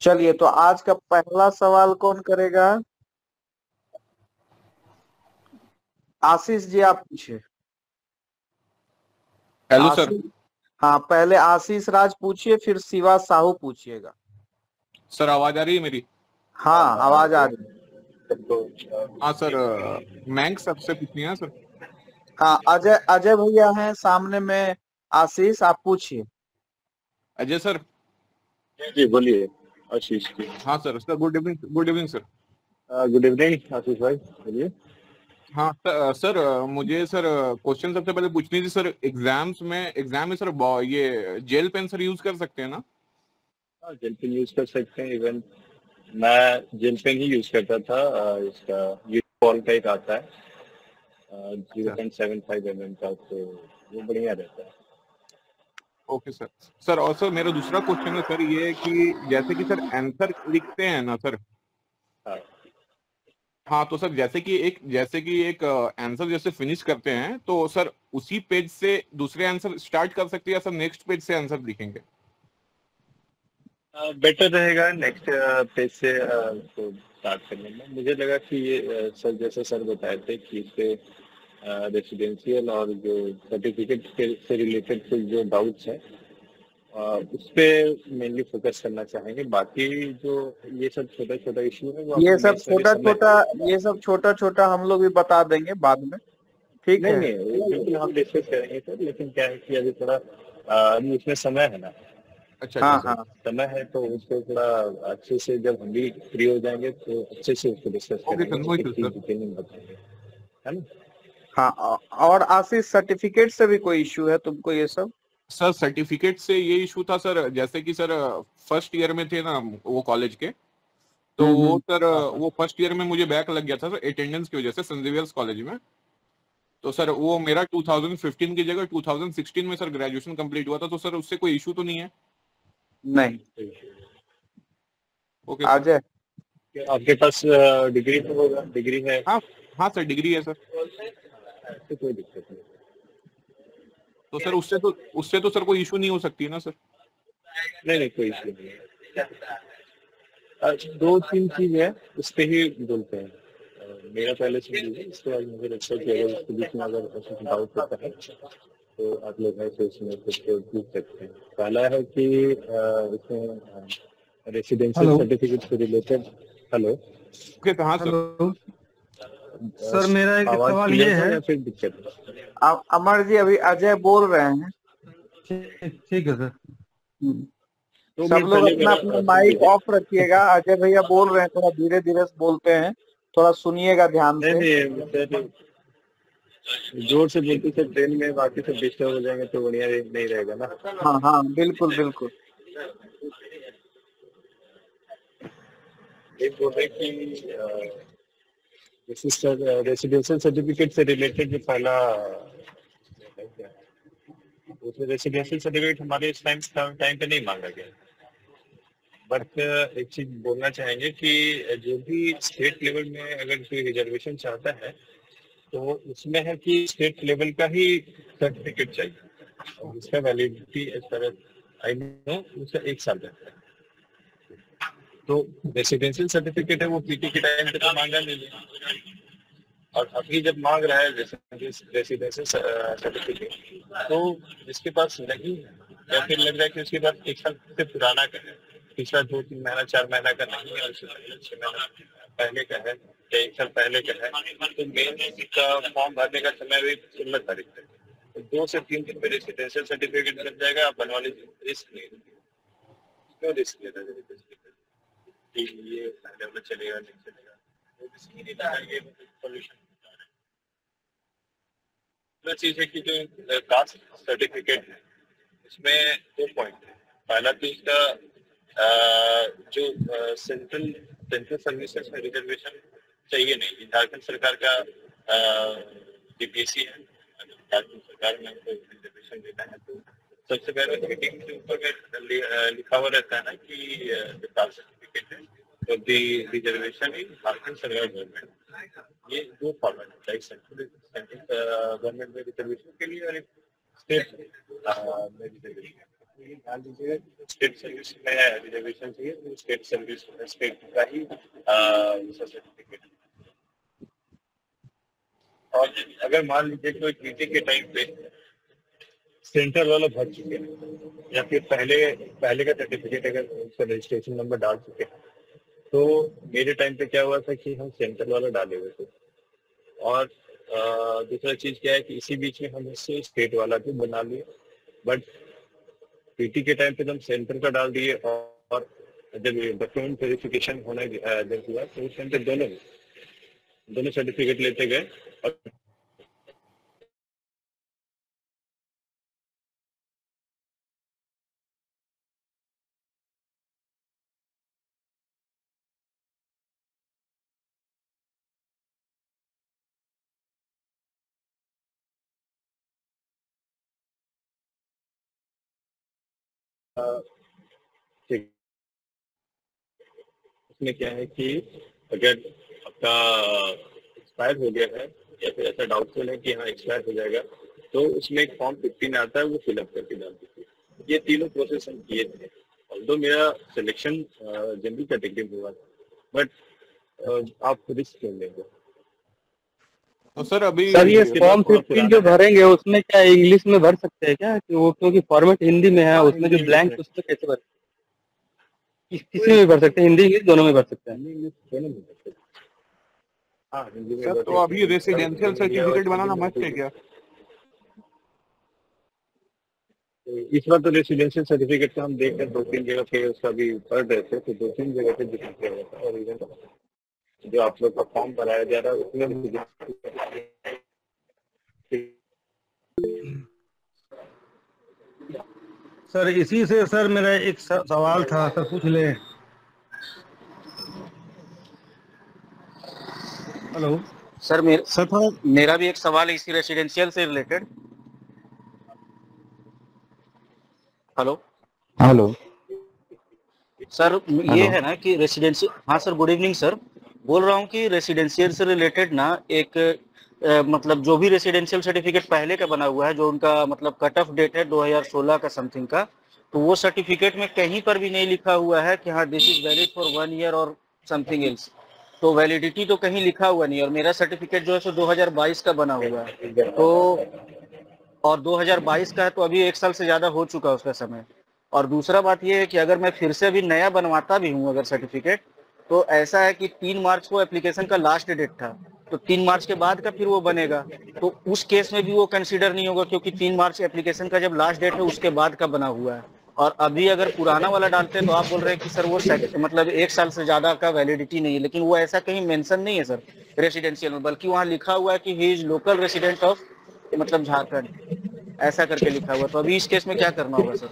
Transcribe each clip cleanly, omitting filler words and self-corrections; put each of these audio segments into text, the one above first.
चलिए, तो आज का पहला सवाल कौन करेगा? आशीष जी, आप पूछिए। Hello sir. आशीष। हाँ, पहले आशीष राज पूछिए, फिर शिवा साहू पूछिएगा। सर आवाज आ रही है मेरी? हाँ, आवाज आ रही है। हाँ सर, मैंक सबसे पूछनी है सर। हाँ, अजय अजय भैया हैं सामने में। आशीष, आप पूछिए। अजय सर। जी बोलिए आशीष जी। हाँ sir sir, good evening, good evening sir. Good evening Ashish भाई, बोलिए। हाँ सर, मुझे सर क्वेश्चन सबसे पहले पूछनी थी सर। एग्जाम में सर ये जेल पेन सर यूज कर सकते हैं ना? हाँ, जेल पेन यूज कर सकते हैं। इवन मैं जेल पेन ही यूज करता था। इसका यूनिकॉल का एक आता है अच्छा। 0.75 mm का, तो वो बढ़िया रहता है। Okay sir. सर और सर मेरा दूसरा क्वेश्चन है सर, ये है कि जैसे कि सर आंसर लिखते हैं ना सर। हाँ हाँ तो सर जैसे कि एक आंसर जैसे फिनिश करते हैं तो सर उसी पेज से दूसरे आंसर स्टार्ट कर सकते हैं या सर नेक्स्ट पेज से आंसर लिखेंगे? बेटर रहेगा नेक्स्ट पेज से तो स्टार्ट करने में। मुझे लगा कि ये सर जैसे सर बताए थे कि इस पे रेसिडेंशियल और जो सर्टिफिकेट से रिलेटेड कुछ जो डाउट्स हैं उस पे मेनली फोकस करना चाहेंगे। बाकी जो ये सब छोटा छोटा इशू है वो ये आपको सब नेक्स्ट वाले छोटा समय। छोटा ये सब छोटा छोटा हम लोग भी बता देंगे बाद में। ठीक नहीं है। नहीं, वो बिल्कुल हम डिस्कस करेंगे सर, लेकिन क्या है कि अभी थोड़ा अभी उसमें समय है ना। अच्छा अच्छा हाँ सर। हाँ समय है तो उसको थोड़ा अच्छे से, जब हम भी फ्री हो जाएंगे तो अच्छे से उसको डिस्कस ओके करेंगे, सर, नो एक इशू एक चीज सर। डिटेलिंग बताएंगे, है ना। हाँ। और आशीष, सर्टिफिकेट से भी कोई इश्यू है तुमको ये सब? सर सर्टिफिकेट से ये इशू था सर, जैसे कि सर फर्स्ट ईयर में थे ना वो कॉलेज के। तो वो हम्म। सर हाँ हाँ। वो फर्स्ट ईयर में मुझे बैक लग गया था सर अटेंडेंस की वजह से सेंट जेवियर्स कॉलेज में। तो सर वो मेरा 2015 की जगह 2016 में सर ग्रेजुएशन कंप्लीट हुआ था, तो सर उससे कोई इशू तो नहीं है? नहीं। ओके आ सर। जाए। आपके पास डिग्री तो होगा, डिग्री है हाँ हाँ सर, डिग्री है सर। तो कोई दिक्कत नहीं। तो सर उससे तो सर कोई इशू नहीं हो सकती है ना सर? नहीं नहीं, कोई इशू नहीं है। दो तीन चीज है उस पे ही बोलते हैं। मेरा पहले सुन लीजिए, इसके बाद मुझे लगता है कि अगर उसके बीच में अगर ऐसा डाउट होता है तो आप लोग है तो इसमें कुछ पूछ सकते हैं। पहला है कि इसमें रेसिडेंशियल हेलो। सर्टिफिकेट से रिलेटेड। हेलो। ओके तो हाँ सर। हेलो सर, मेरा एक आवाज सवाल ये क्लियर है है। या फिर दिक्कत है? अमर जी, अभी अजय बोल रहे हैं। ठीक ठीक है सर। हम्म। 2 मिनट सब लोग पहले अपना मेरा अपना सुन माइक लीजिए। ऑफ रखिएगा। अजय भैया बोल रहे हैं, थोड़ा धीरे धीरे से बोलते हैं। थोड़ा सुनिएगा ध्यान नहीं से। नहीं सर, जोर से बोलते सर ट्रेन में बाकी सब डिस्टर्ब हो जाएंगे तो बढ़िया नहीं रहेगा ना। हाँ हाँ, बिल्कुल बिल्कुल। एक बोल रहे कि रेसिडेंशियल सर्टिफिकेट से रिलेटेड जो पहला उसमें रेसिडेंशियल सर्टिफिकेट हमारे इस टाइम पे नहीं मांगा गया। बट एक चीज बोलना चाहेंगे कि जो भी स्टेट लेवल में अगर कोई रिजर्वेशन चाहता है तो उसमें है कि स्टेट लेवल का ही सर्टिफिकेट चाहिए और उसका validity as per I know उसका 1 साल रहता है। तो रेसिडेंशियल सर्टिफिकेट है वो पीटी के टाइम पे तो मांगा नहीं है, और अभी जब मांग रहा है रेसिडेंशियल सर्टिफिकेट तो जिसके पास नहीं है या फिर लग रहा है कि उसके पास 1 साल से पुराना का है, पिछला 2-3 महीना 4 महीना का नहीं है और उससे पहले 6 महीना पहले का है या 1 साल पहले का है, तो मेन का फॉर्म भरने का समय भी 16 तारीख तक है। तो 2 से 3 दिन में रेसिडेंशियल सर्टिफिकेट मिल जाएगा, आप बनवा लीजिए, रिस्क नहीं। क्यों रिस्क लेना है कि ये पहले में चलेगा नहीं चलेगा, तो रिस्क ही नहीं लेना, ये सोल्यूशन। दूसरा चीज है कि जो कास्ट सर्टिफिकेट है इसमें 2 पॉइंट है। पहला तो इसका जो सेंट्रल सेंट्रल सर्विसेज में रिजर्वेशन चाहिए नहीं, झारखंड सरकार का डीपीएससी है, झारखंड सरकार में हमको रिजर्वेशन देना है तो सबसे पहले हेडिंग के ऊपर में लिखा हुआ रहता है ना कि जो कास्ट सर्टिफिकेट है तो दी रिजर्वेशन इन झारखंड सरकार गवर्नमेंट। ये 2 फॉर्मेट है, एक सेंट्रल गवर्नमेंट में रिजर्वेशन के लिए और एक स्टेट में रिजर्वेशन। ये ध्यान दीजिएगा कि स्टेट सर्विस में रिजर्वेशन चाहिए तो स्टेट सर्विस स्टेट का ही सर्टिफिकेट। और अगर मान लीजिए कोई टीटी के टाइम पे सेंटर वाला भर चुके हैं या फिर पहले का सर्टिफिकेट अगर उसका रजिस्ट्रेशन नंबर डाल चुके हैं, तो मेरे टाइम पे क्या हुआ था कि हम सेंटर वाला डाले हुए थे। और दूसरा चीज क्या है कि इसी बीच में हम इससे स्टेट वाला भी बना लिए, बट पीटी के टाइम पे तो हम सेंटर का डाल दिए। और जब डॉक्यूमेंट वेरिफिकेशन होना जब हुआ तो उस टाइम पे दोनों सर्टिफिकेट लेते गए। और ठीक, उसमें क्या है कि अगर आपका एक्सपायर हो गया है या फिर ऐसा डाउटफुल है कि हाँ एक्सपायर हो जाएगा, तो उसमें एक फॉर्म 15 आता है, वो फिलअप करके डाल दीजिए। ये तीनों प्रोसेस हम किए थे। ऑल्दो मेरा सिलेक्शन जनरल कैटेगरी में हुआ था, बट आप रिस्क क्यों लेंगे? तो सर अभी सर ये इसके फॉर्म बाद बहुत 15 जो पुराना है। भरेंगे उसमें क्या इंग्लिश में भर सकते हैं क्या, कि वो क्योंकि फॉर्मेट हिंदी में है, हाँ, उसमें जो हिंदी ब्लैंक में उसमें कैसे भर किसी में भी भर सकते हैं, हिंदी इंग्लिश दोनों में भर सकते हैं? हिंदी इंग्लिश दोनों में भर सकते हैं। हाँ, हिंदी में सर भर तो सकते अभी हैं। रेसिडेंशियल सब इंडिया और सर्टिफिकेट बनाना हिंदी में मस्त है क्या? इस बार तो रेसिडेंशियल सर्टिफिकेट का हम देख रहे हैं 2-3 जगह पे उसका भी पढ़ रहे थे, तो 2-3 जगह पे दिखा रहा था। और इवन जो आप लोग का फॉर्म भराया जा रहा है उसमें भी सर इसी से सर मेरा एक सवाल था सर, पूछ ले। हेलो सर सर थोड़ा मेरा भी एक सवाल है इसी रेसिडेंशियल से रिलेटेड। हेलो हेलो सर, ये हेलो है ना कि रेसिडेंशियल, हाँ सर गुड इवनिंग सर, बोल रहा हूँ कि रेसिडेंशियल से रिलेटेड ना एक मतलब जो भी रेसिडेंशियल सर्टिफिकेट पहले का बना हुआ है, जो उनका मतलब कट ऑफ डेट है 2016 का समथिंग का, तो वो सर्टिफिकेट में कहीं पर भी नहीं लिखा हुआ है कि हाँ this is valid for 1 year और समथिंग एल्स। तो वैलिडिटी तो कहीं लिखा हुआ नहीं, और मेरा सर्टिफिकेट जो है सो 2022 का बना हुआ है, तो और 2022 का है, तो अभी 1 साल से ज्यादा हो चुका है उसका समय। और दूसरा बात यह है कि अगर मैं फिर से अभी नया बनवाता भी हूँ अगर सर्टिफिकेट, तो ऐसा है कि 3 मार्च को एप्लीकेशन का लास्ट डेट था, तो 3 मार्च के बाद का फिर वो बनेगा, तो उस केस में भी वो कंसीडर नहीं होगा, क्योंकि 3 मार्च एप्लीकेशन का जब लास्ट डेट है उसके बाद का बना हुआ है। और अभी अगर पुराना वाला डालते हैं तो आप बोल रहे हैं कि सर वो मतलब 1 साल से ज्यादा का वैलिडिटी नहीं है, लेकिन वो ऐसा कहीं मेंशन नहीं है सर रेसिडेंशियल में, बल्कि वहाँ लिखा हुआ है कि he is local resident of मतलब झारखंड, ऐसा करके लिखा हुआ। तो अभी इस केस में क्या करना होगा सर?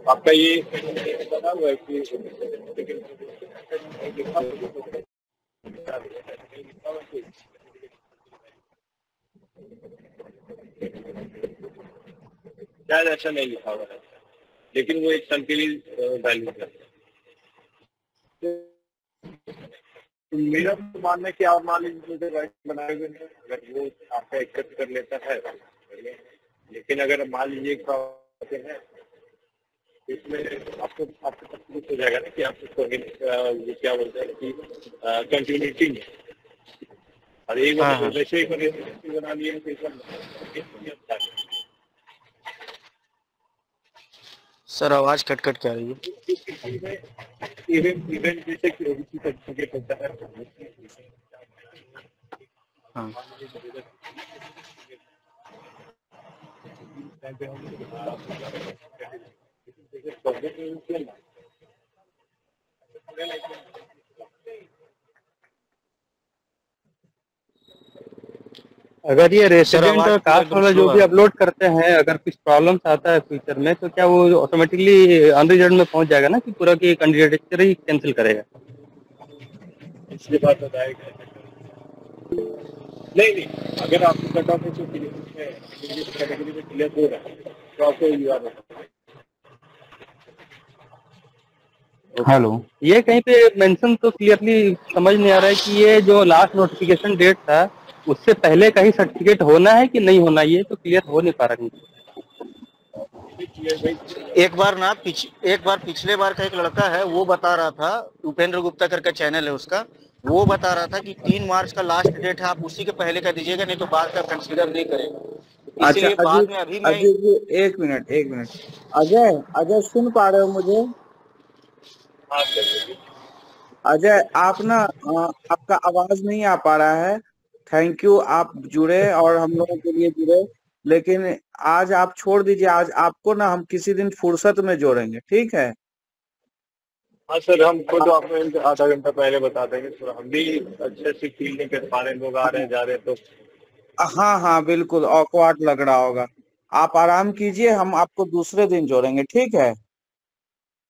आपका ये बना हुआ है कि शायद ऐसा नहीं लिखा हुआ है, लेकिन वो 1 साल के लिए वैलिड है। तो मेरा तो मानना है कि आप मान लीजिए जो राइट बनाए हुए हैं, अगर वो आपका एक्सेप्ट कर लेता है, लेकिन अगर मान लीजिए है इसमें आपको हो जाएगा ना कि आप उसको ये क्या बोलते हैं कि कंटिन्यूटी में, और एक बार वैसे एक बना लिए तो सर आवाज कट कट क्या रही है? इवेंट जैसे कि ओबीसी सर्टिफिकेट होता है, हाँ अगर ये रेसिडेंट आवाज और पूरा कास्ट एकदम वाला स्लो जो आ भी रहा है। अपलोड करते हैं, अगर कुछ प्रॉब्लम्स आता है फ्यूचर में, तो क्या वो ऑटोमेटिकली अनरिजल्ट में पहुंच जाएगा ना, कि पूरा की कैंडिडेट ही कैंसिल करेगा? इसके बाद बताएगा नहीं, अगर आपको कट ऑफ कैटेगरी में क्लियर हो रहा है तो आपको यूआर हेलो, ये कहीं पे मेंशन तो क्लियरली समझ नहीं आ रहा है कि ये जो लास्ट नोटिफिकेशन डेट था उससे पहले का ही सर्टिफिकेट होना है कि नहीं होना, ये तो क्लियर हो नहीं पा रहा है। एक बार पिछले बार का एक लड़का है, वो बता रहा था, उपेंद्र गुप्ता करके चैनल है उसका, वो बता रहा था कि 3 मार्च का लास्ट डेट है, आप उसी के पहले का दीजिएगा, नहीं तो बाद का कंसीडर नहीं करेंगे। अच्छा इसीलिए बाद अजीत, में अभी मैं अजीत जी एक मिनट अजय, अजय सुन पा रहे हो मुझे? हाँ सर। अजय आप ना आपका आवाज नहीं आ पा रहा है। थैंक यू, आप जुड़े और हम लोगों के लिए जुड़े, लेकिन आज आप छोड़ दीजिए। आज आपको ना हम किसी दिन फुर्सत में जोड़ेंगे, ठीक है? हाँ सर, हम खुद आपको आधा घंटा पहले बता देंगे, थोड़ा हम भी अच्छे से फील नहीं कर पा रहे, लोग आ रहे हैं जा रहे हैं तो। हाँ हाँ बिल्कुल ऑकवर्ड लग रहा होगा। आप आराम कीजिए, हम आपको दूसरे दिन जोड़ेंगे, ठीक है?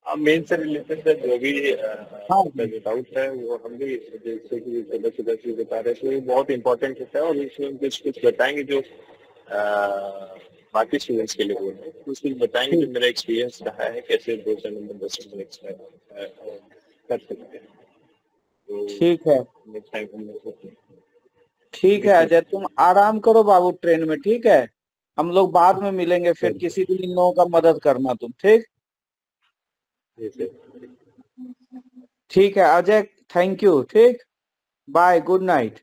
मेन से रिलेटेड सर जो भी हाँ जो डाउट है वो हम भी जैसे कि सुबह चीज बता रहे थे, वो बहुत इंपॉर्टेंट होता है और इसमें कुछ बताएंगे जो बाकी स्टूडेंट्स के लिए हो रहा है, कुछ बताएंगे जो मेरा एक्सपीरियंस रहा है, कैसे 2 नंबर 10 नंबर कर सकते हैं। तो ठीक है, नेक्स्ट टाइम हम लोग ठीक है अजय, तुम आराम करो बाबू ट्रेन में, ठीक है? हम लोग बाद में मिलेंगे, फिर किसी दिन इन लोगों का मदद करना तुम, ठीक? ठीक है अजय, थैंक यू, ठीक, बाय, गुड नाइट।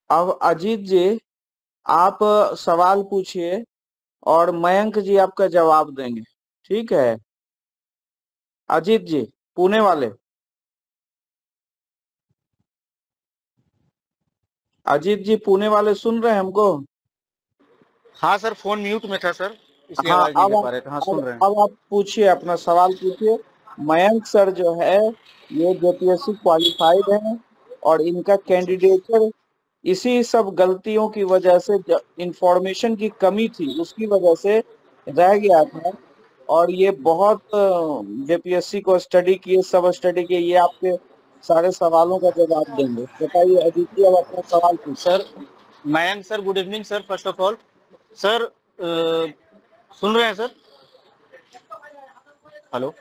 अब अजीत जी आप सवाल पूछिए और मयंक जी आपका जवाब देंगे, ठीक है? अजीत जी पुणे वाले, अजीत जी पुणे वाले सुन रहे हैं हमको? हाँ सर, फोन म्यूट में था सर, इसलिए हाँ आवाज नहीं अब दे पा रहे थे। हाँ सुन रहे हैं। अब आप पूछिए, अपना सवाल पूछिए। मयंक सर जो है ये जेपीएससी क्वालिफाइड है और इनका कैंडिडेचर इसी सब गलतियों की वजह से, इंफॉर्मेशन की कमी थी उसकी वजह से रह गया था, और ये बहुत जेपीएससी को स्टडी किए, सब स्टडी किए, ये आपके सारे सवालों का जवाब देंगे। बताइए अजीत जी, अब अपना सवाल पूछिए। Sir Mayank sir, good evening sir. First of all sir, सुन रहे हैं सर? हेलो,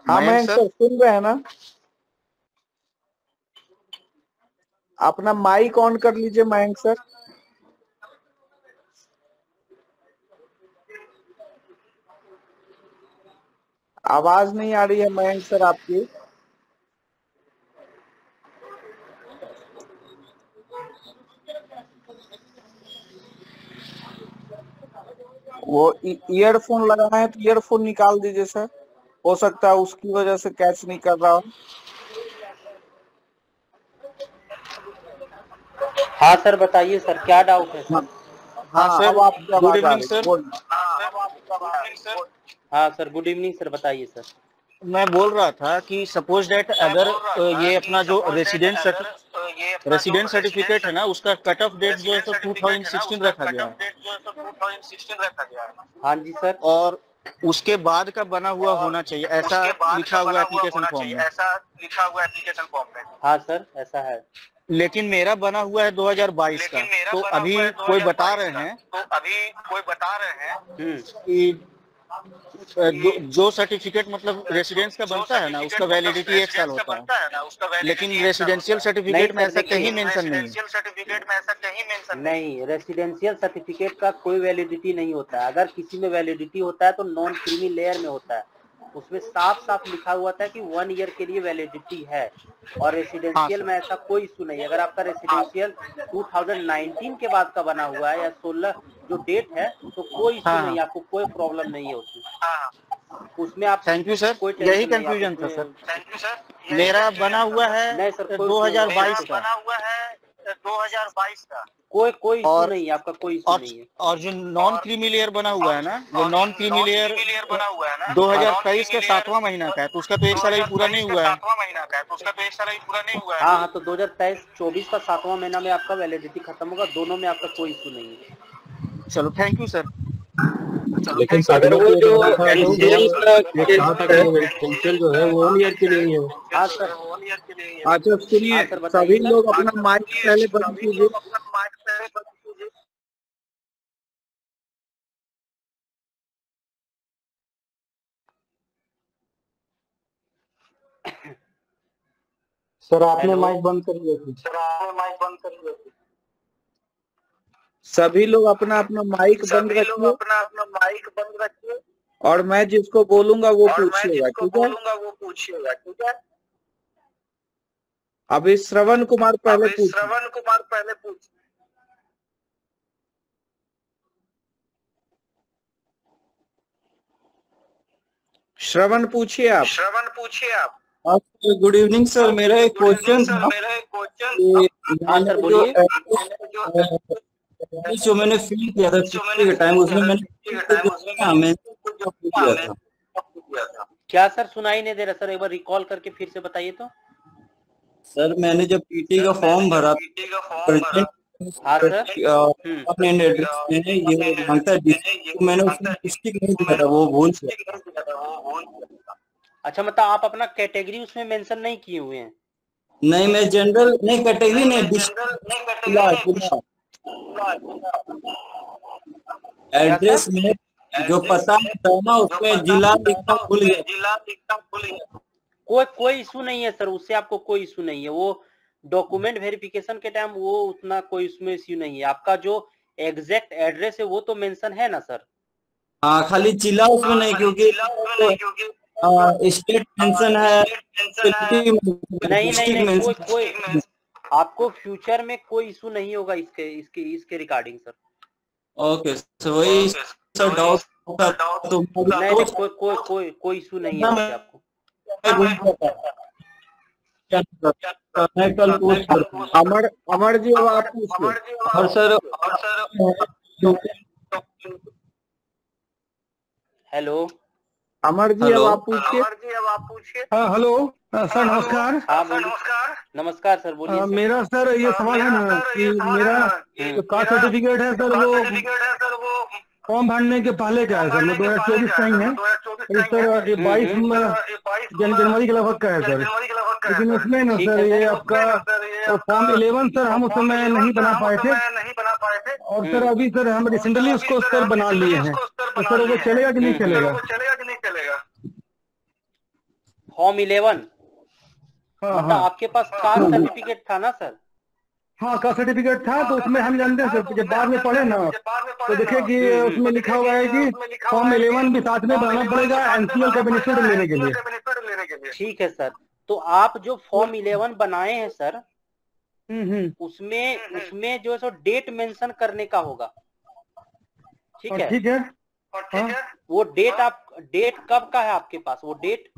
हाँ मयंक सर सुन रहे हैं ना? अपना माइक ऑन कर लीजिए मयंक सर। आवाज नहीं आ रही है मयंक सर आपकी। वो ईयरफोन लगाए हैं तो ईयरफोन निकाल दीजिए सर, हो सकता है उसकी वजह से कैच नहीं कर रहा हो। हाँ सर बताइए सर, क्या डाउट है सर? हाँ सर, अब आपकी गुड आवाज आ इवनिंग रही सर। है। हाँ सर, गुड इवनिंग सर, बताइए सर। मैं बोल रहा था कि सपोज डेट अगर ये अपना जो रेसिडेंट सर्टिफिकेट है ना, उसका कट ऑफ डेट जो है तो 2016 रखा गया है। हाँ जी सर। और उसके बाद का बना हुआ होना चाहिए, ऐसा लिखा हुआ एप्लीकेशन फॉर्म में। हाँ सर ऐसा है। लेकिन मेरा बना हुआ है 2022 का, तो अभी कोई बता रहे हैं कि जो सर्टिफिकेट मतलब रेसिडेंस का बनता है ना, उसका वैलिडिटी 1 साल होता है, लेकिन रेसिडेंशियल सर्टिफिकेट में ऐसा कहीं मेंशन नहीं है। नहीं, रेसिडेंशियल सर्टिफिकेट का कोई वैलिडिटी नहीं होता है। अगर किसी में वैलिडिटी होता है तो नॉन क्रीमी लेयर में होता है, उसमें साफ साफ लिखा हुआ था कि 1 ईयर के लिए वैलिडिटी है। और रेसिडेंशियल में ऐसा कोई इशू नहीं है। अगर आपका रेसिडेंशियल 2019 के बाद का बना हुआ है या 16 जो डेट है, तो कोई इशू नहीं, आपको कोई प्रॉब्लम नहीं है उसमें आप। थैंक यू सर, यही कंफ्यूजन था सर। मेरा बना हुआ है नहीं सर, 2022 का। कोई इशू नहीं है, आपका कोई इशू नहीं है। और जो नॉन क्रीमी लेयर बना हुआ है ना, वो नॉन क्रीमी लेयर 2023 का 7वां महीना का है, तो उसका तो 1 साल अभी पूरा नहीं हुआ है। हाँ, तो 2023-24 का 7वां महीना में आपका वैलिडिटी खत्म होगा, दोनों में आपका कोई इशू नहीं है। चलो थैंक यू सर। लेकिन अगर वो जो एनसीएल जो है वो 1 ईयर के लिए ही है। हाँ सर। अच्छा सुनिए, सभी लोग अपना माइक पहले बंद कीजिए। सर आपने हेलो। माइक बंद कर लिया था। सभी लोग अपना अपना माइक बंद रखिए और मैं जिसको बोलूंगा वो पूछिएगा, ठीक है। अभी श्रवण कुमार पहले पूछिए। श्रवण पूछिए आप। गुड इवनिंग सर, मेरा एक क्वेश्चन था कि हाँ मैंने सर बोलिए। जो मैंने फिल किया था छुट्टी के टाइम, उसमें मैंने किया था। क्या सर सुनाई नहीं दे रहा सर, एक बार रिकॉल करके फिर से बताइए तो। सर मैंने जब पीटी का फॉर्म भरा हाँ सर। अपने एड्रेस में ये मांगता है तो मैंने उसमें डिस्ट्रिक्ट नहीं दिया था, वो भूल गया। अच्छा, मतलब आप अपना कैटेगरी उसमें मेंशन नहीं किए हुए हैं? नहीं, मैं जनरल नहीं, कैटेगरी नहीं, डिस्ट्रिक्ट एड्रेस में जो पता है ना उसमें जिला लिखना भूल गया। कोई इशू नहीं है सर, उससे आपको कोई इशू नहीं है। वो डॉक्यूमेंट वेरिफिकेशन के टाइम वो उतना कोई उसमें इश्यू नहीं है। आपका जो एग्जैक्ट एड्रेस है वो तो मेंशन है ना सर? हाँ, खाली जिला उसमें नहीं, क्योंकि स्टेट मेंशन है, नहीं कोई आपको फ्यूचर में कोई इशू नहीं होगा इसके रिगार्डिंग सर। ओके, तो वही सर डाउट था, तो नहीं कोई इशू नहीं है उससे आपको। मैं कल पूछ अमर जी अब आप पूछिए। और सर हेलो अमर जी अब आप पूछिए। हाँ हेलो सर, नमस्कार। हाँ बोलिए। नमस्कार सर, बोलिए सर। मेरा सर ये सवाल है ना कि मेरा जो कास्ट सर्टिफिकेट है सर, वो फॉर्म भरने के पहले का है सर, मैं 2024 का ही है सर, ये 22 जनवरी के लगभग का है सर। लेकिन उसमें ना सर ये आपका फॉर्म 11 सर हम उस समय नहीं बना पाए थे, और सर अभी सर हम रिसेंटली उसको सर बना लिए हैं, तो सर वो चलेगा कि नहीं चलेगा? फॉर्म 11 मतलब आपके पास कास्ट सर्टिफिकेट था ना सर? हाँ, कास्ट सर्टिफिकेट था, तो उसमें हम जानते हैं सर, जब बाद में पढ़े ना तो देखे कि उसमें लिखा हुआ है कि फॉर्म 11 भी साथ में बनाना पड़ेगा एनसीएल का बेनिफिट लेने के लिए। ठीक है सर, तो आप जो फॉर्म 11 बनाए हैं सर, उसमें जो है सो डेट मेंशन करने का होगा, ठीक है? ठीक है। वो डेट कब का है आपके पास? वो डेट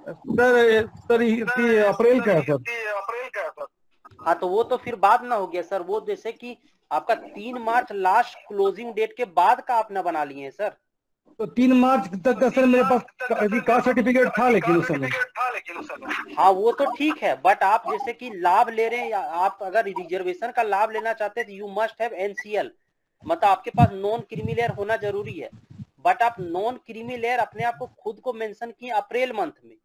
सर अप्रैल का है सर। हाँ, तो वो तो फिर बाद ना हो गया सर। वो जैसे कि आपका 3 मार्च लास्ट क्लोजिंग डेट के बाद का आपने बना लिए हैं सर। तो 3 मार्च तक का सर मेरे पास कास्ट सर्टिफिकेट था, लेकिन उस समय हाँ वो तो ठीक है, बट आप जैसे कि लाभ ले रहे हैं, या आप अगर रिजर्वेशन का लाभ लेना चाहते हैं तो यू मस्ट हैव एनसीएल, मतलब आपके पास नॉन क्रीमी लेयर होना जरूरी है। बट आप नॉन क्रीमी लेयर अपने आप को खुद को मेंशन किए अप्रैल मंथ में,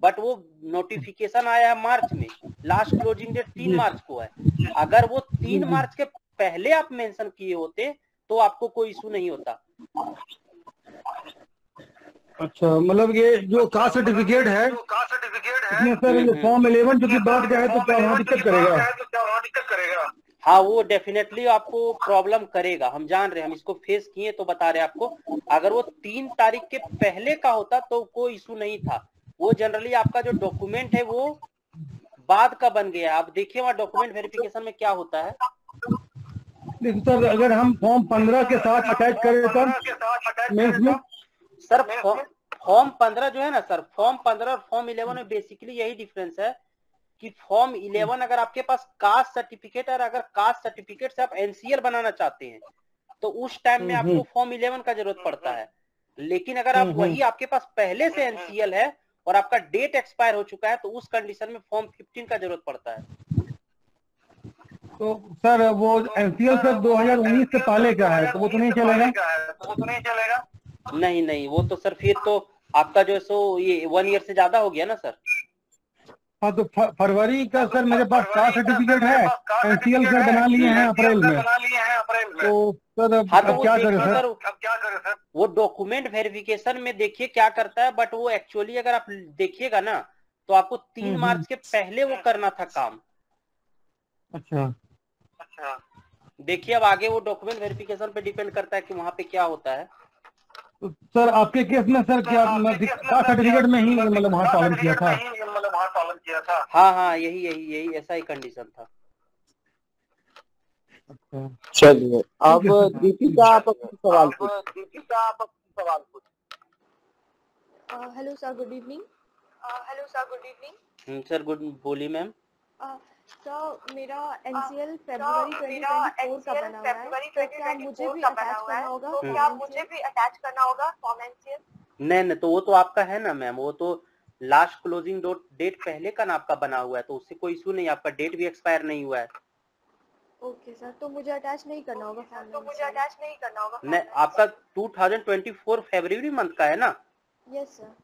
बट वो नोटिफिकेशन आया है मार्च में, लास्ट क्लोजिंग डेट 3 मार्च को है। अगर वो 3 मार्च के पहले आप मेंशन किए होते तो आपको कोई इशू नहीं होता। अच्छा, मतलब ये जो कास्ट सर्टिफिकेट है इसमें सर ये फॉर्म 11 जो कि बाद का है, तो क्या वहाँ दिक्कत करेगा? हाँ, वो डेफिनेटली आपको प्रॉब्लम करेगा, हम जान रहे हैं, हम इसको फेस किए तो बता रहे हैं आपको। अगर वो 3 तारीख के पहले का होता तो कोई इशू नहीं था। वो जनरली आपका जो डॉक्यूमेंट है वो बाद का बन गया है। आप देखिए वहाँ डॉक्यूमेंट वेरिफिकेशन में क्या होता है। देखिए सर, अगर हम फॉर्म 15 के साथ अटैच करें सर मेंस में, सर फॉर्म 15 जो है ना सर, फॉर्म 15 और फॉर्म 11 में बेसिकली यही डिफरेंस है कि फॉर्म 11 अगर आपके पास कास्ट सर्टिफिकेट है, और अगर कास्ट सर्टिफिकेट से आप एनसीएल बनाना चाहते हैं तो उस टाइम में आपको फॉर्म 11 का जरूरत पड़ता है। लेकिन अगर आप वही आपके पास पहले से एनसीएल है और आपका डेट एक्सपायर हो चुका है तो उस कंडीशन में फॉर्म 15 का जरूरत पड़ता है। तो सर वो एनसीएल सर 2019 से पहले का है, तो वो तो नहीं चलेगा? नहीं, वो तो सर फिर तो आपका जो है सो ये 1 ईयर से ज्यादा हो गया ना सर। हाँ, तो फरवरी का सर मेरे पास कास्ट सर्टिफिकेट है, एनसीएल सर बना लिए हैं अप्रैल में, तो सर अब क्या करें सर? वो डॉक्यूमेंट वेरिफिकेशन में देखिए क्या करता है, बट वो एक्चुअली अगर आप देखिएगा ना तो आपको 3 मार्च के पहले वो करना था काम। अच्छा देखिए अब आगे वो डॉक्यूमेंट वेरिफिकेशन पे डिपेंड करता है कि वहाँ पे क्या होता है। तो सर आपके केस में सर क्या कास्ट सर्टिफिकेट में ही मतलब वहाँ पालन किया था? हाँ यही ऐसा ही कंडीशन था। अच्छा चलिए अब दीपिका आप अपना सवाल hello sir, good evening. Sir good, बोलिए मैम। सर मेरा एनसीएल फरवरी 2024 का बना हुआ है, तो क्या मुझे भी अटैच करना होगा फॉर्म एनसीएल? नहीं तो वो तो आपका है ना मैम, वो तो लास्ट क्लोजिंग डेट पहले का ना आपका बना हुआ है, तो उससे कोई इशू नहीं, आपका डेट भी एक्सपायर नहीं हुआ है। ओके सर, तो मुझे अटैच नहीं करना होगा फॉर्म? नहीं, आपका 2024 फरवरी मंथ का है ना? Yes sir.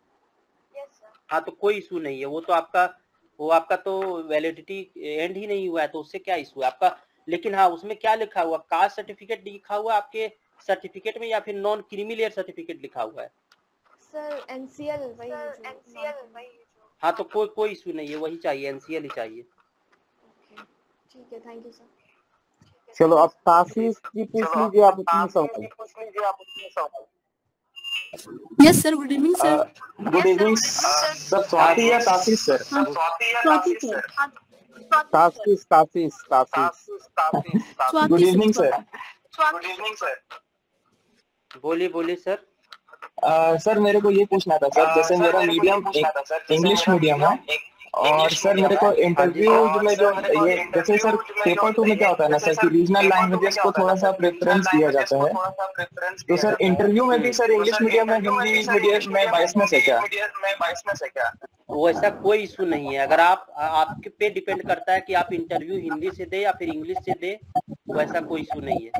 हाँ तो कोई इशू नहीं है, वो आपका तो वैलिडिटी एंड ही नहीं हुआ है, तो उससे क्या इशू है आपका। लेकिन हाँ उसमें क्या लिखा हुआ, कास्ट सर्टिफिकेट लिखा हुआ आपके सर्टिफिकेट में या फिर नॉन क्रीमी लेयर सर्टिफिकेट लिखा हुआ है? सर एनसीएल वही। हाँ तो कोई इशू नहीं है, वही चाहिए, एनसीएल ही चाहिए। ठीक है, थैंक यू सर। चलो अब ताशीष जी पूछ लीजिए आप अपनी सवाल। Yes sir, good evening sir. Good evening sir. Swati या Tashish sir? Tashish. Good evening sir. बोलिए सर। सर मेरे को ये पूछना था सर, जैसे मेरा मीडियम इंग्लिश मीडियम है और सर मेरे को इंटरव्यू में जो ये जैसे सर पेपर 2 में क्या होता है ना सर कि रीजनल लैंग्वेजेस को थोड़ा सा प्रेफरेंस दिया जाता है, तो सर इंटरव्यू में भी सर इंग्लिश मीडियम में हिंदी मीडियम में बायसनेस है क्या? वैसा कोई इशू नहीं है, अगर आपके पे डिपेंड करता है कि आप इंटरव्यू हिंदी से दे या फिर इंग्लिश से दे, वैसा कोई इशू नहीं है।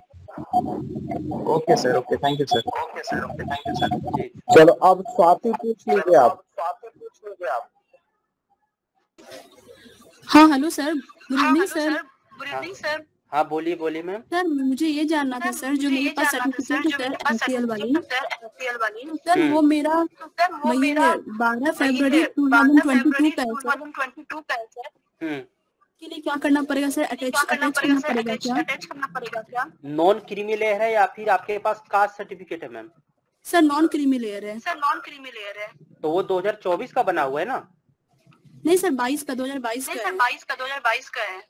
Okay sir, okay thank you sir. चलो अब स्वाति पूछ लीजिए आप। हाँ hello sir, good evening sir. हाँ बोलिए मैम। सर मुझे ये जानना था सर, जो मेरे पास सर्टिफिकेट है सर एनसीएल वाली, सर वो मेरा महीने 12 फरवरी 2022 का है सर। के लिए क्या करना पड़ेगा सर? अटैच करना पड़ेगा क्या? नॉन क्रीमी लेयर है या फिर आपके पास कास्ट सर्टिफिकेट है ma'am? Sir non creamy layer है। तो वो 2024 का बना हुआ है ना? नहीं सर 2022 का है।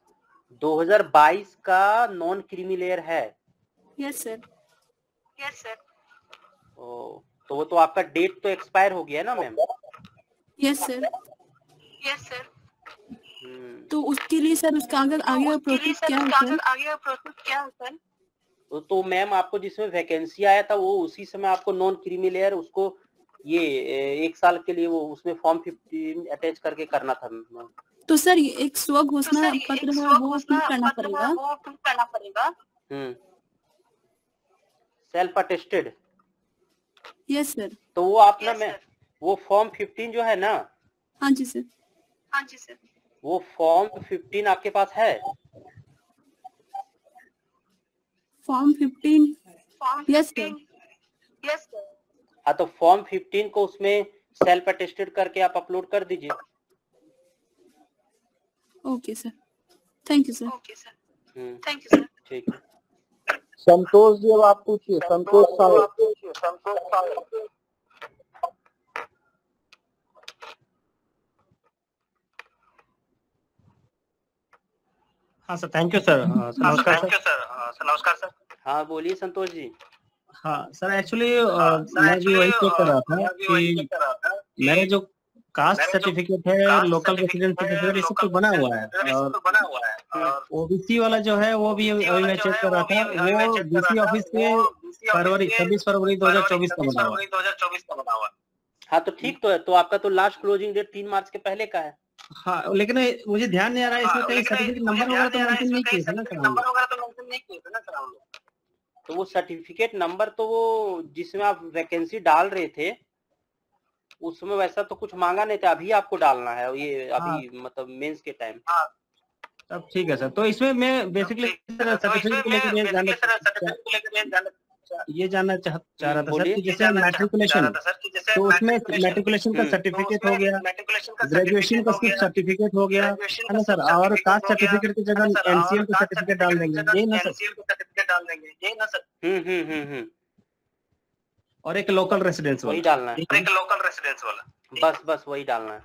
2022 का नॉन क्रीमी लेयर है? Yes sir. तो वो तो आपका डेट तो एक्सपायर हो गया ना मैम? Yes sir. तो उसके लिए सर उसका आगे प्रोसेस क्या है सर? तो मैम आपको जिसमें वैकेंसी आया था वो उसी समय आपको नॉन क्रीमी लेयर उसको ये 1 साल के लिए वो उसमें फॉर्म 15 अटैच करके करना था मैम। तो सर एक स्व घोषणा पत्र है वो फिल करना पड़ेगा। Self attested? Yes sir. तो वो आप ना मैं वो फॉर्म 15 जो है ना? हाँ जी सर। वो फॉर्म 15 आपके पास है? फॉर्म 15? Yes sir. हाँ तो फॉर्म 15 को उसमें सेल्फ अटेस्टेड करके आप अपलोड कर दीजिए। Okay sir, thank you sir. ठीक है। संतोष जी अब आप पूछिए। संतोष साहब। हाँ सर, थैंक यू सर। नमस्कार सर। हाँ बोलिए संतोष जी। हाँ सर, एक्चुअली मैं भी वही चेक कर रहा था कि मेरे जो कास्ट सर्टिफिकेट है, लोकल रेसिडेंट सर्टिफिकेट, ये सब तो बना हुआ है, और ओबीसी वाला जो है वो भी अभी मैं चेक कर रहा था, वो डीसी ऑफिस के 26 फरवरी 2024 का बना हुआ है। हाँ तो ठीक तो है, तो आपका तो लास्ट क्लोजिंग डेट 3 मार्च के पहले का है। हाँ लेकिन मुझे ध्यान नहीं आ रहा है इसमें कहीं सर्टिफिकेट नंबर वगैरह तो मेंशन नहीं किया था ना। तो वो सर्टिफिकेट नंबर तो वो जिसमें आप वैकेंसी डाल रहे थे उसमें वैसा तो कुछ मांगा नहीं था, अभी आपको डालना है ये अभी मतलब मेंस के टाइम। तब ठीक है सर। तो इसमें मैं बेसिकली सर्टिफिकेट को लेकर ये जानना चाह रहा था सर बोलिए। कि जैसे मैट्रिकुलेशन, तो उसमें मैट्रिकुलेशन का सर्टिफिकेट हो गया, ग्रेजुएशन का सिर्फ सर्टिफिकेट हो गया, है ना सर, और कास्ट सर्टिफिकेट की जगह एनसीएल का सर्टिफिकेट डाल देंगे, यही ना सर? और एक लोकल रेसिडेंस वही वाला, डालना है, बस वही डालना है।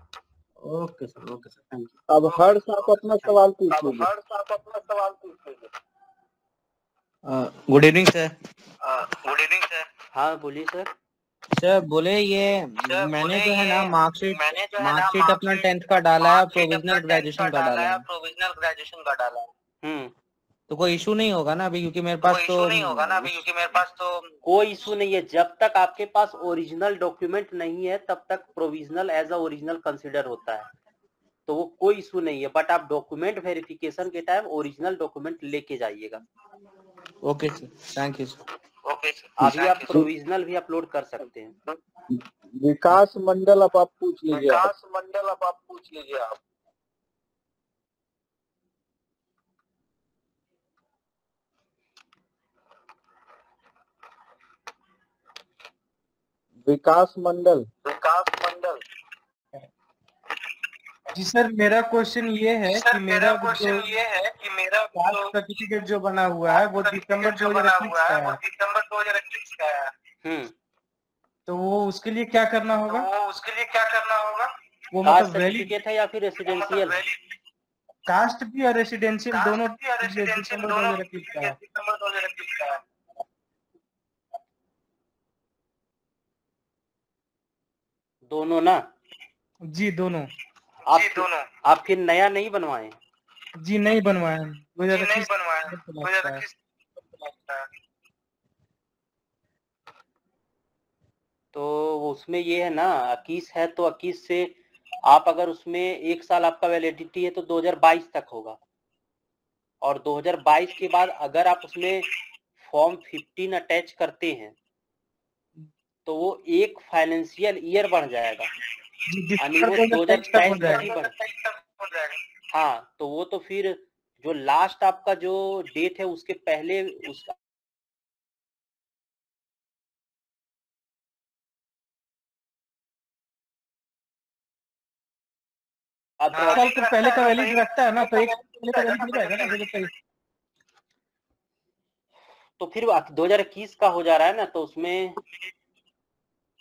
Okay sir, thank you. अब हर्ष आप अपना सवाल पूछ लीजिए। Good evening sir. हाँ बोलिए सर। सर बोले ये मैंने जो है ना मार्कशीट अपना 10th का डाला है, प्रोविजनल ग्रेजुएशन का डाला है, तो कोई इशू नहीं होगा ना अभी, क्योंकि मेरे पास तो कोई इशू नहीं है। जब तक आपके पास ओरिजिनल डॉक्यूमेंट नहीं है तब तक provisional as a original consider होता है, तो वो कोई इशू नहीं है। बट आप डॉक्यूमेंट वेरिफिकेशन के टाइम ओरिजिनल डॉक्यूमेंट लेके जाइएगा। Okay sir, thank you sir. अभी आप प्रोविजनल भी अपलोड कर सकते हैं। विकास मंडल अब आप पूछ लीजिए। विकास मंडल। जी सर, मेरा क्वेश्चन ये है कि मेरा कास्ट सर्टिफिकेट जो बना हुआ है वो दिसंबर 2021 का है। तो वो उसके लिए क्या करना होगा? वो कास्ट सर्टिफिकेट है या फिर रेसिडेंशियल? कास्ट भी और रेसिडेंशियल दोनों दिसंबर 2021 का है। दोनों ना? जी दोनों। आप फिर नया नहीं बनवाए? जी नहीं बनवाया, 2021। तो उसमें ये है ना, 21 है तो 21 से आप अगर उसमें 1 साल आपका वैलिडिटी है तो 2022 तक होगा, और 2022 के बाद अगर आप उसमें फॉर्म 15 अटैच करते हैं तो वो एक फाइनेंशियल ईयर बढ़ जाएगा, यानी वो 2023 तक ही बढ़। हाँ, तो वो तो फिर जो लास्ट आपका जो डेट है उसके पहले उसका अब साल तो पहले का वैलिड रखता है ना, तो एक पहले का वैलिड नहीं रहेगा ना 2023। तो फिर 2021 का हो जा रहा है ना, तो उसमें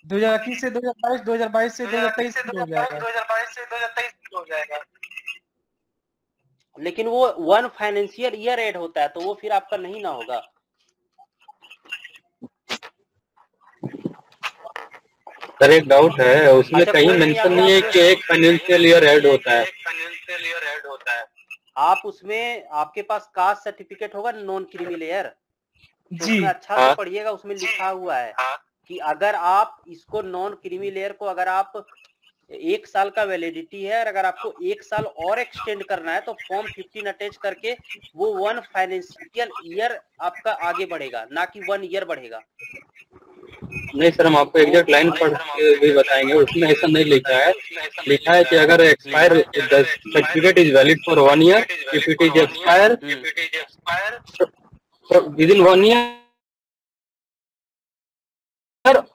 2021 से 2022, 2022 से 2023 हो जाएगा। लेकिन वो 1 फाइनेंशियल ईयर ऐड होता है, तो वो फिर आपका नहीं ना होगा। सर एक डाउट है, उसमें कहीं मेंशन नहीं है कि एक फाइनेंशियल ईयर ऐड होता है। आप उसमें आपके पास कास्ट सर्टिफिकेट होगा नॉन क्रीमी लेयर, तो उसमें अच्छा से पढ़िएगा, उसमें लिखा हुआ है कि अगर आप इसको नॉन क्रीमी लेयर को अगर आप 1 साल का वैलिडिटी है और अगर आपको 1 साल और एक्सटेंड करना है तो फॉर्म 15 अटैच करके वो 1 फाइनेंशियल ईयर आपका आगे बढ़ेगा, ना कि 1 ईयर बढ़ेगा। नहीं सर, हम आपको एग्जैक्ट लाइन पढ़ के भी बताएंगे, उसमें ऐसा नहीं लिखा है। लिखा है कि अगर expire certificate is valid for 1 year, if it is expire with in 1 year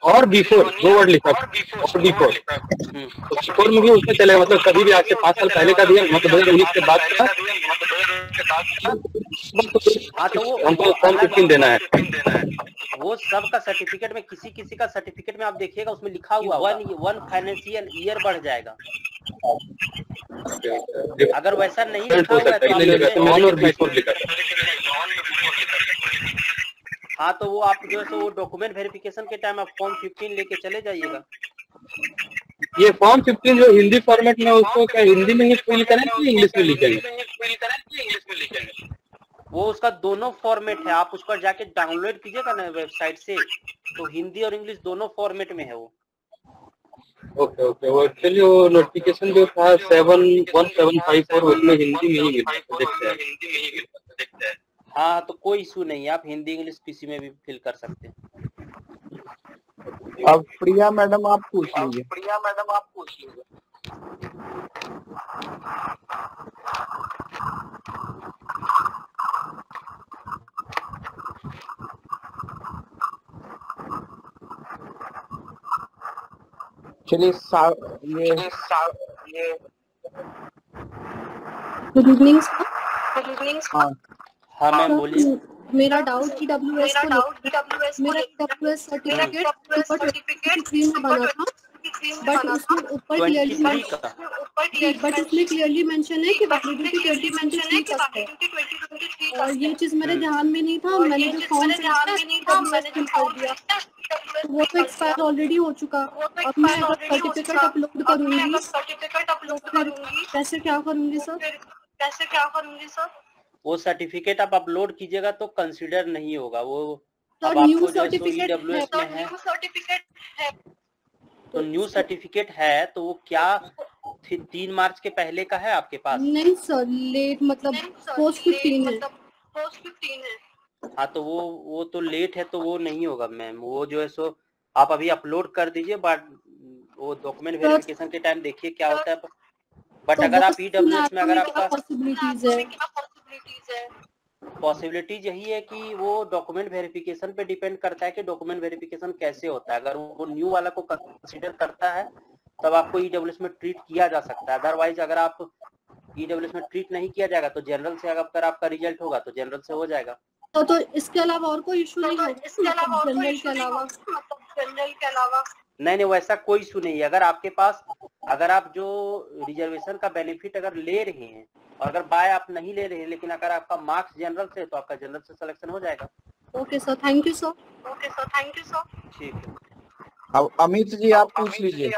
और बिफोर, 2 वर्ड लिखा और बिफोर, तो बिफोर में भी उसमें चलेगा, मतलब कभी भी आज से 5 साल पहले का दिया, मतलब 2019 के बाद का हमको फॉर्म 15 देना है। वो सब का सर्टिफिकेट में किसी का सर्टिफिकेट में आप देखिएगा उसमें लिखा हुआ 1 फाइनेंशियल ईयर बढ़ जाएगा। अगर वैसा नहीं लिखा हुआ है तो हाँ, तो वो आप जो है वो डॉक्यूमेंट वेरिफिकेशन के टाइम आप फॉर्म 15 लेके चले जाइएगा। ये फॉर्म 15 जो हिंदी फॉर्मेट में, उसको क्या हिंदी में ही फिल करें कि इंग्लिश में लिखेंगे? वो उसका दोनों फॉर्मेट है, आप उस पर जाके डाउनलोड कीजिएगा ना वेबसाइट से, तो हिंदी और इंग्लिश दोनों फॉर्मेट में है वो। ओके वो एक्चुअली वो नोटिफिकेशन जो था 71754 उसमें हिंदी में ही मिलता, देखते हैं। हाँ, तो कोई इशू नहीं है, आप हिंदी इंग्लिश किसी में भी फिल कर सकते हैं। अब प्रिया मैडम आप पूछ लीजिए। चलिए ये गुड इवनिंग सर। हाँ मैम बोलिए। मेरा डाउट ईडब्ल्यूएस को मेरा ईडब्ल्यूएस सर्टिफिकेट सुपर 23 में बना था, बट उसमें ऊपर क्लियरली मेंशन है कि वैलिडिटी 2023 तक है, और ये चीज मेरे ध्यान में नहीं था। मैंने जो फॉर्म फिल कर दिया वो तो एक्सपायर ऑलरेडी हो चुका। अब मैं अगर सर्टिफिकेट अपलोड करूंगी कैसे क्या करूंगी सर? वो सर्टिफिकेट आप अपलोड कीजिएगा तो कंसीडर नहीं होगा वो। अब आपको जो ईडब्ल्यूएस में है तो न्यू सर्टिफिकेट है तो वो क्या 3 मार्च के पहले का है आपके पास? नहीं सर, लेट मतलब पोस्ट 15 है। हाँ तो वो तो लेट है तो वो नहीं होगा मैम। वो जो है सो आप अभी अपलोड कर दीजिए, बट वो डॉक्यूमेंट वेरिफिकेशन के टाइम देखिए क्या होता है। बट तो अगर आप ईडब्ल्यूएस में अगर आपका पॉसिबिलिटीज यही है कि वो डॉक्यूमेंट वेरिफिकेशन पे डिपेंड करता है कि डॉक्यूमेंट वेरिफिकेशन कैसे होता है। अगर वो न्यू वाला को कंसीडर करता है तब आपको ईडब्ल्यूएस में ट्रीट किया जा सकता है। अदरवाइज अगर आप ईडब्ल्यूएस में ट्रीट नहीं किया जाएगा तो जनरल से अगर आपका रिजल्ट होगा तो जनरल से हो जाएगा। तो इसके अलावा और कोई इशू नहीं होगा जनरल के अलावा? नहीं वैसा कोई इशू नहीं है। अगर आपके पास अगर आप जो रिजर्वेशन का बेनिफिट अगर ले रहे हैं और अगर बाय आप नहीं ले रहे हैं, लेकिन अगर आपका मार्क्स जनरल से तो आपका जनरल से सिलेक्शन हो जाएगा। Okay sir, thank you sir. ठीक है। अब अमित जी आप पूछ लीजिए।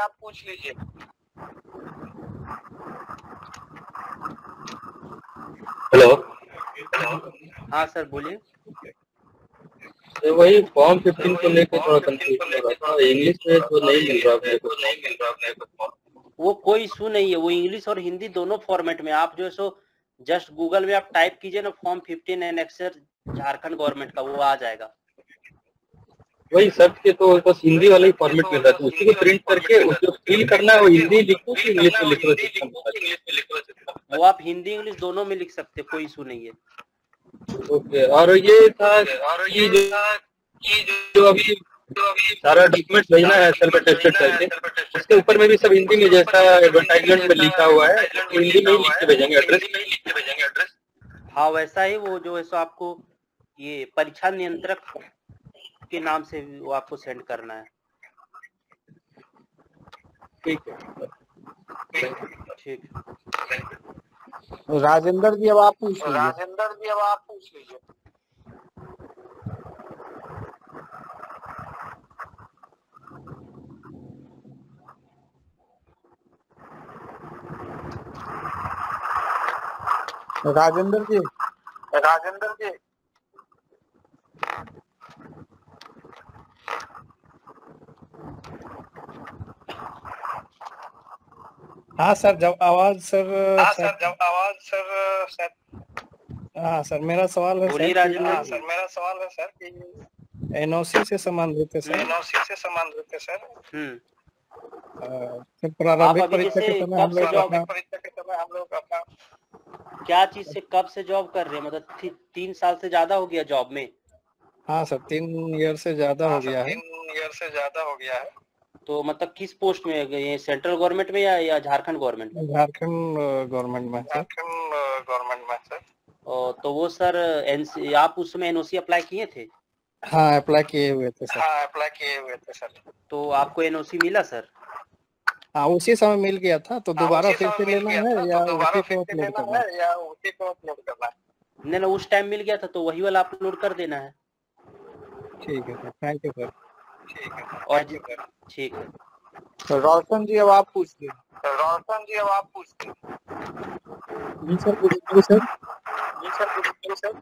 हेलो। हाँ सर बोलिए। तो वही फॉर्म 15 को लेकर थोड़ा कंफ्यूज हो रहा था, इंग्लिश में तो नहीं मिल रहा अपने को। वो कोई इशू नहीं है, वो इंग्लिश और हिंदी दोनों फॉर्मेट में। आप जो है सो जस्ट गूगल में आप टाइप कीजिए ना फॉर्म 15 एनेक्सर झारखंड गवर्नमेंट का, वो आ जाएगा। वही सर्च के तो बस हिंदी वाला ही फॉर्मेट मिल रहा था, उसी को प्रिंट करके उसको फिल करना है। वो हिंदी लिखो कि इंग्लिश में लिखो? वो आप हिंदी इंग्लिश दोनों में लिख सकते, कोई इशू नहीं है। ओके। और ये था कि जो अभी सारा डॉक्यूमेंट भेजना है सेल्फ अटेस्टेड करके, उसके ऊपर में भी सब हिंदी में जैसा एडवर्टाइजमेंट में लिखा हुआ है हिंदी में ही लिख के भेजेंगे एड्रेस? हाँ वैसा ही। वो जो है सो आपको ये परीक्षा नियंत्रक के नाम से वो आपको सेंड करना है। ठीक है। ठीक। राजेंद्र जी अब आप पूछ लीजिए। राजेंद्र जी हाँ सर, जब आवाज सर हाँ सर मेरा सवाल है सर कि एनओसी से संबंधित है सर। प्रारंभिक परीक्षा के समय हम लोग अपना क्या चीज से कब से जॉब कर रहे हैं? मतलब 3 साल से ज्यादा हो गया जॉब में? हाँ सर 3 ईयर से ज्यादा हो गया है। तो मतलब किस पोस्ट में? ये सेंट्रल गवर्नमेंट में या झारखंड गवर्नमेंट में? झारखंड गवर्नमेंट में सर। तो वो सर आप उस समय एनओसी अप्लाई किए थे? हाँ अप्लाई किए हुए थे सर। तो आपको एनओसी मिला सर? हाँ उसी समय मिल गया था। तो दोबारा फिर से लेना है या उसी को अपलोड करना है? नहीं उस टाइम मिल गया था तो वही वाला अपलोड कर देना है। ठीक है सर, थैंक यू सर। और ठीक है। तो रोशन जी अब आप पूछ लीजिए। जी सर, गुड इवनिंग सर।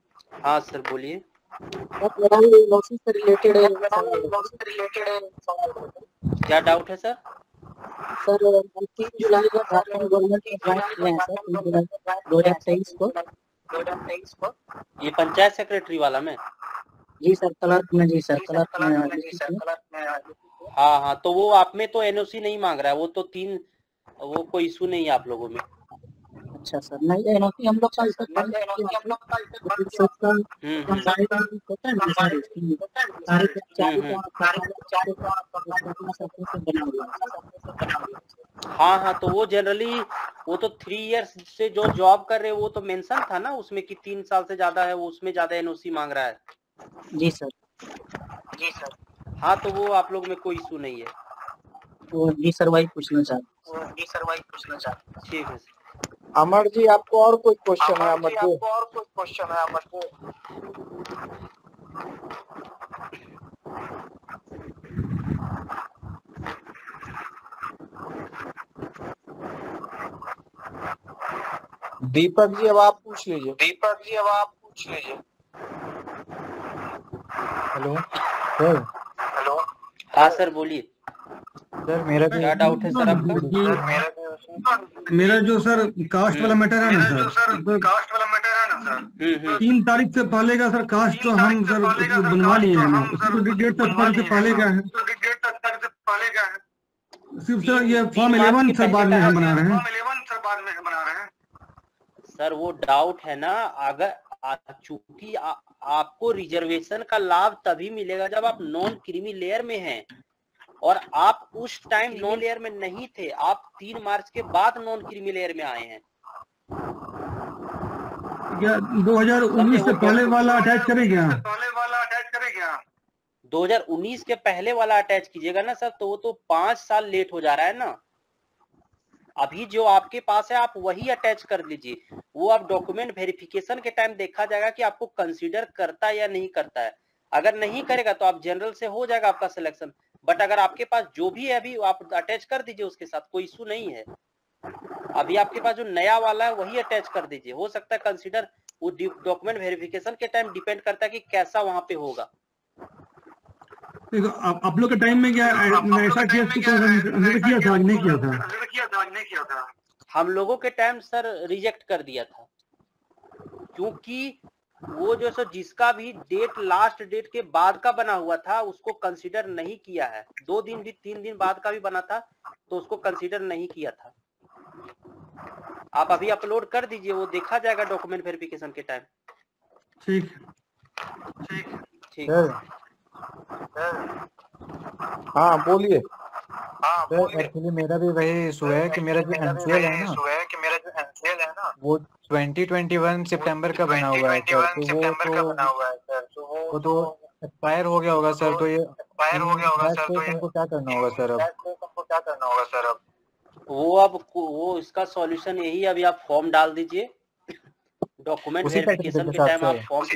हाँ सर बोलिए। मेरा एनओसी से रिलेटेड है। क्या डाउट है सर? सर 3 जुलाई को झारखंड गवर्नमेंट में ज्वाइन किए हैं सर, 3 जुलाई 2023 को। ये पंचायत सेक्रेटरी वाला में? जी सर क्लर्क में। जी सर क्लर्क में। हाँ तो वो आप में तो एनओसी नहीं मांग रहा है, वो तो वो कोई इशू नहीं है आप लोगों में। अच्छा सर, नहीं एनओसी हम लोग का इसका हाँ हाँ, तो वो जनरली वो तो 3 इयर्स से जो जॉब कर रहे हैं वो तो मेंशन था ना उसमें कि 3 साल से ज्यादा है, वो उसमें ज्यादा एनओसी मांग रहा है। जी सर। हाँ, तो वो आप लोग में कोई इशू नहीं है। तो जी सर वही पूछना चाहते। ठीक है। अमर जी आपको और कोई क्वेश्चन है? अमर जी दीपक जी अब आप पूछ लीजिए। Hello sir. हाँ सर बोलिए। सर मेरा भी क्या डाउट है सर आपका? मेरा जो सर कास्ट वाला मैटर है ना सर, 3 तारीख से पहले का सर कास्ट तो हम सर बनवा लिए हैं ना, उसको डेट तक तारीख से पहले का है। सिर्फ सर ये फॉर्म 11 सर बाद में हम बना रहे हैं। सर वो डाउट है ना, अगर चूंकि आपको रिजर्वेशन का लाभ तभी मिलेगा जब आप नॉन क्रीमी लेयर में हैं, और आप उस टाइम नॉन लेयर में नहीं थे, आप 3 मार्च के बाद नॉन क्रीमी लेयर में आए हैं। 2019 से पहले वाला अटैच करेगा? 2019 के पहले वाला अटैच कीजिएगा ना सर, तो वो तो 5 साल लेट हो जा रहा है ना। अभी जो आपके पास है आप वही अटैच कर लीजिए। वो आप डॉक्यूमेंट वेरिफिकेशन के टाइम देखा जाएगा कि आपको कंसीडर करता है या नहीं करता है। अगर नहीं करेगा तो आप जनरल से हो जाएगा आपका सिलेक्शन, बट अगर आपके पास जो भी है अभी आप अटैच कर दीजिए, उसके साथ कोई इशू नहीं है। अभी आपके पास जो नया वाला है वही अटैच कर दीजिए, हो सकता है कंसीडर। वो डॉक्यूमेंट वेरिफिकेशन के टाइम डिपेंड करता है कि कैसा वहां पे होगा। देखो आप लोग के टाइम में क्या ऐसा केस किया था? नहीं किया था। हम लोगों के टाइम सर रिजेक्ट कर दिया था, क्योंकि वो जो सो जिसका भी डेट लास्ट डेट के बाद का बना हुआ था उसको कंसीडर नहीं किया है। 2 दिन भी 3 दिन बाद का भी बना था तो उसको कंसीडर नहीं किया था। आप अभी अपलोड कर दीजिए, वो देखा जाएगा डॉक्यूमेंट वेरिफिकेशन के टाइम। ठीक। हाँ बोलिए। सर एक्चुअली मेरा भी वही इशू है कि मेरा जो एनसीएल है ना वो 2021 सितंबर का बना हुआ है सर, तो वो तो एक्सपायर हो गया होगा सर। तो ये हमको क्या करना होगा सर अब? वो इसका सॉल्यूशन यही है, अभी आप फॉर्म डाल दीजिए डॉक्यूमेंट वेरिफिकेशन के टाइम आप फॉर्म।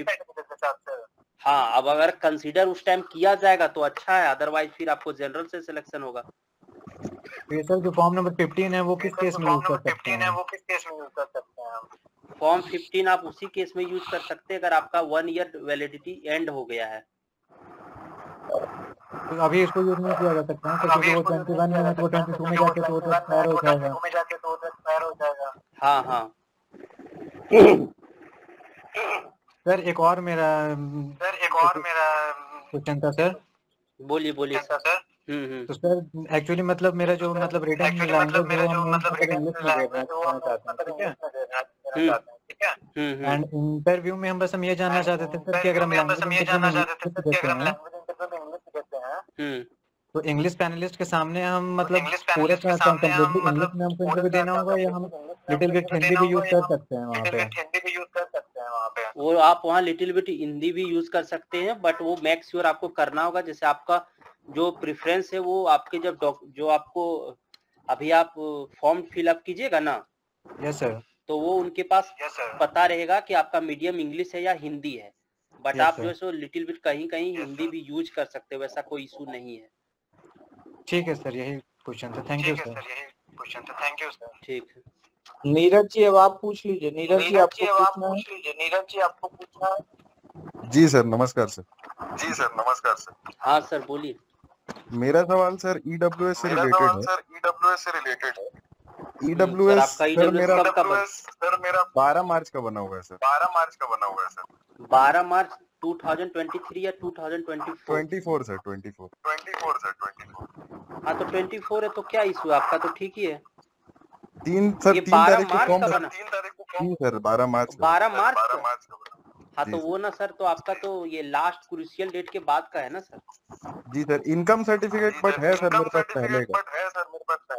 हाँ, अब अगर कंसीडर उस टाइम किया जाएगा तो अच्छा है, अदरवाइज फिर आपको जनरल से सिलेक्शन होगा। तो सर जो फॉर्म नंबर 15 है वो किस केस में यूज कर सकते हैं? फॉर्म 15 आप उसी केस में यूज कर सकते हैं अगर आपका 1 ईयर वैलिडिटी एंड हो गया है। तो अभी इसको यूज नहीं किया जा सकता है क्योंकि वो 21 में है तो 22 में जाके तो एक्सपायर हो जाएगा। हाँ। सर एक और मेरा क्वेश्चन था सर। बोलिए। तो सर एक्चुअली मतलब मेरा जो रिटन लैंग्वेज है वो इंग्लिश में देना चाहते हैं, ठीक है। एंड इंटरव्यू में हम ये जानना चाहते थे सर कि अगर हम तो इंग्लिश पैनलिस्ट के सामने हम पूरे कंप्लीटली इंग्लिश में हमको इंटरव्यू देना होगा या हम लिटिल बिट हिंदी भी यूज कर सकते हैं वहाँ पे? वो आप वहाँ लिटिल बिट हिंदी भी यूज कर सकते हैं, बट वो मेक श्योर आपको करना होगा जैसे आपका जो प्रेफरेंस है वो आपके जो आपको अभी आप फॉर्म फिलअप कीजिएगा ना। Yes sir. तो वो उनके पास पता रहेगा कि आपका मीडियम इंग्लिश है या हिंदी है, बट आप जो है सो लिटिल बिट कहीं हिंदी भी यूज कर सकते हो, वैसा कोई इशू नहीं है। ठीक है सर, यही क्वेश्चन था। Thank you sir. ठीक है। नीरज जी अब आप पूछ लीजिए। नीरज जी आपको पूछना है। जी सर नमस्कार सर। हाँ सर बोलिए। मेरा सवाल सर ईडब्ल्यूएस से रिलेटेड है। ईडब्ल्यूएस सर मेरा 12 मार्च का बना हुआ है सर। 12 मार्च 2023 या 2024? 24 सर 24। हाँ तो 24 है तो क्या इशू है आपका? तो ठीक ही है। 3 तारीख को फॉर्म बना। जी सर 12 मार्च को। 12 मार्च को। हाँ तो वो ना सर, तो आपका तो ये लास्ट क्रूशियल डेट के बाद का है ना सर? जी सर इनकम सर्टिफिकेट बट है सर मेरे पास पहले का,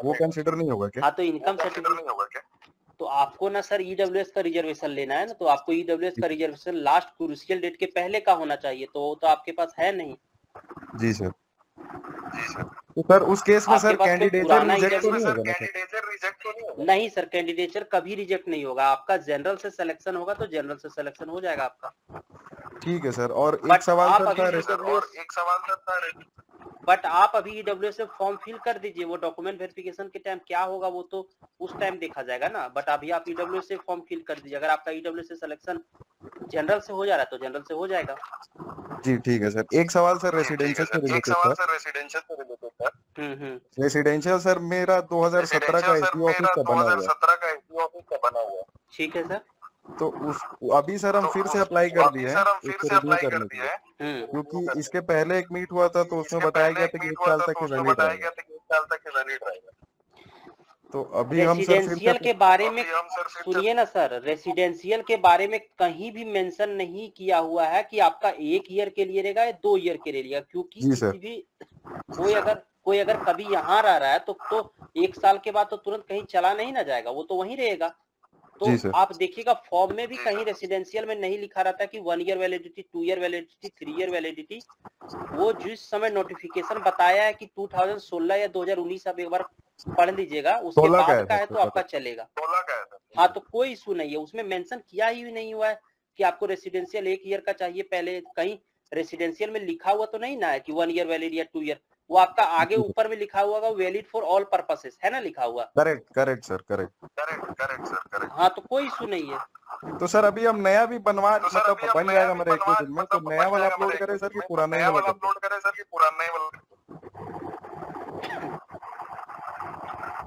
वो कंसिडर नहीं होगा क्या? हाँ तो इनकम सर्टिफिकेट तो आपको ना सर ईडब्ल्यूएस का रिजर्वेशन लेना है ना, तो आपको ईडब्ल्यूएस का रिजर्वेशन लास्ट क्रूशियल डेट के पहले का होना चाहिए, तो वो तो आपके पास है नहीं। जी सर। तो सर उस केस में सर कैंडिडेचर रिजेक्ट तो नहीं होगा ना सर? नहीं सर, कैंडिडेचर कभी रिजेक्ट नहीं होगा आपका। जनरल से सिलेक्शन होगा तो जनरल से सिलेक्शन हो जाएगा आपका। ठीक है सर। और एक सवाल बट आप अभी ईडब्ल्यूएस से फॉर्म फिल कर दीजिए, वो डॉक्यूमेंट वेरिफिकेशन के टाइम क्या होगा वो तो उस टाइम देखा जाएगा ना। बट अभी आप ईडब्ल्यूएस से फॉर्म फिल कर दीजिए, अगर आपका ईडब्ल्यूएस से सिलेक्शन जनरल से हो जा रहा है तो जनरल से हो जाएगा। जी ठीक है सर। एक सवाल सर रेसिडेंशियल से रिलेटेड सर। रेसिडेंशियल सर मेरा 2017 का एसपी ऑफिस का बना हुआ है। ठीक है सर। तो उस अभी सर हम फिर से अप्लाई कर दिए हैं इसको रिन्यू करने के लिए, क्योंकि इसके पहले एक मीट हुआ था तो उसमें बताया गया था कि 1 साल तक वैलिड रहेगा। तो अभी हम सर रेसिडेंशियल के बारे में सुनिए ना सर, रेसिडेंशियल के बारे में कहीं भी मेंशन नहीं किया हुआ है कि आपका 1 ईयर के लिए रहेगा या 2 ईयर के लिए रहेगा, क्योंकि किसी भी कोई अगर कभी यहाँ रह रहा है तो 1 साल के बाद तो तुरंत कहीं चला नहीं ना जाएगा, वो तो वहीं रहेगा। तो आप देखिएगा फॉर्म में भी कहीं रेसिडेंशियल में नहीं लिखा रहता कि 1 year validity, 2 year validity, 3 year validity. वो जिस समय नोटिफिकेशन बताया है कि 2016 या 2019, आप एक बार पढ़ लीजिएगा, उसके बाद का है तो आपका चलेगा। हाँ तो कोई इशू नहीं है, उसमें मेंशन किया ही नहीं हुआ है कि आपको रेसिडेंशियल 1 ईयर का चाहिए। पहले कहीं रेसिडेंशियल में लिखा हुआ तो नहीं ना है कि 1 ईयर वैलिड या 2 ईयर, वो आपका आगे ऊपर में लिखा हुआ होगा वैलिड फॉर ऑल पर्पसेस, है ना लिखा हुआ। Correct sir, correct. हाँ तो कोई इशू नहीं है। तो सर अभी हम नया भी बनवा मतलब बन जाएगा मेरा 1 दिन में, तो नया वाला अपलोड करें सर कि पुराना ही वाला अपलोड करें?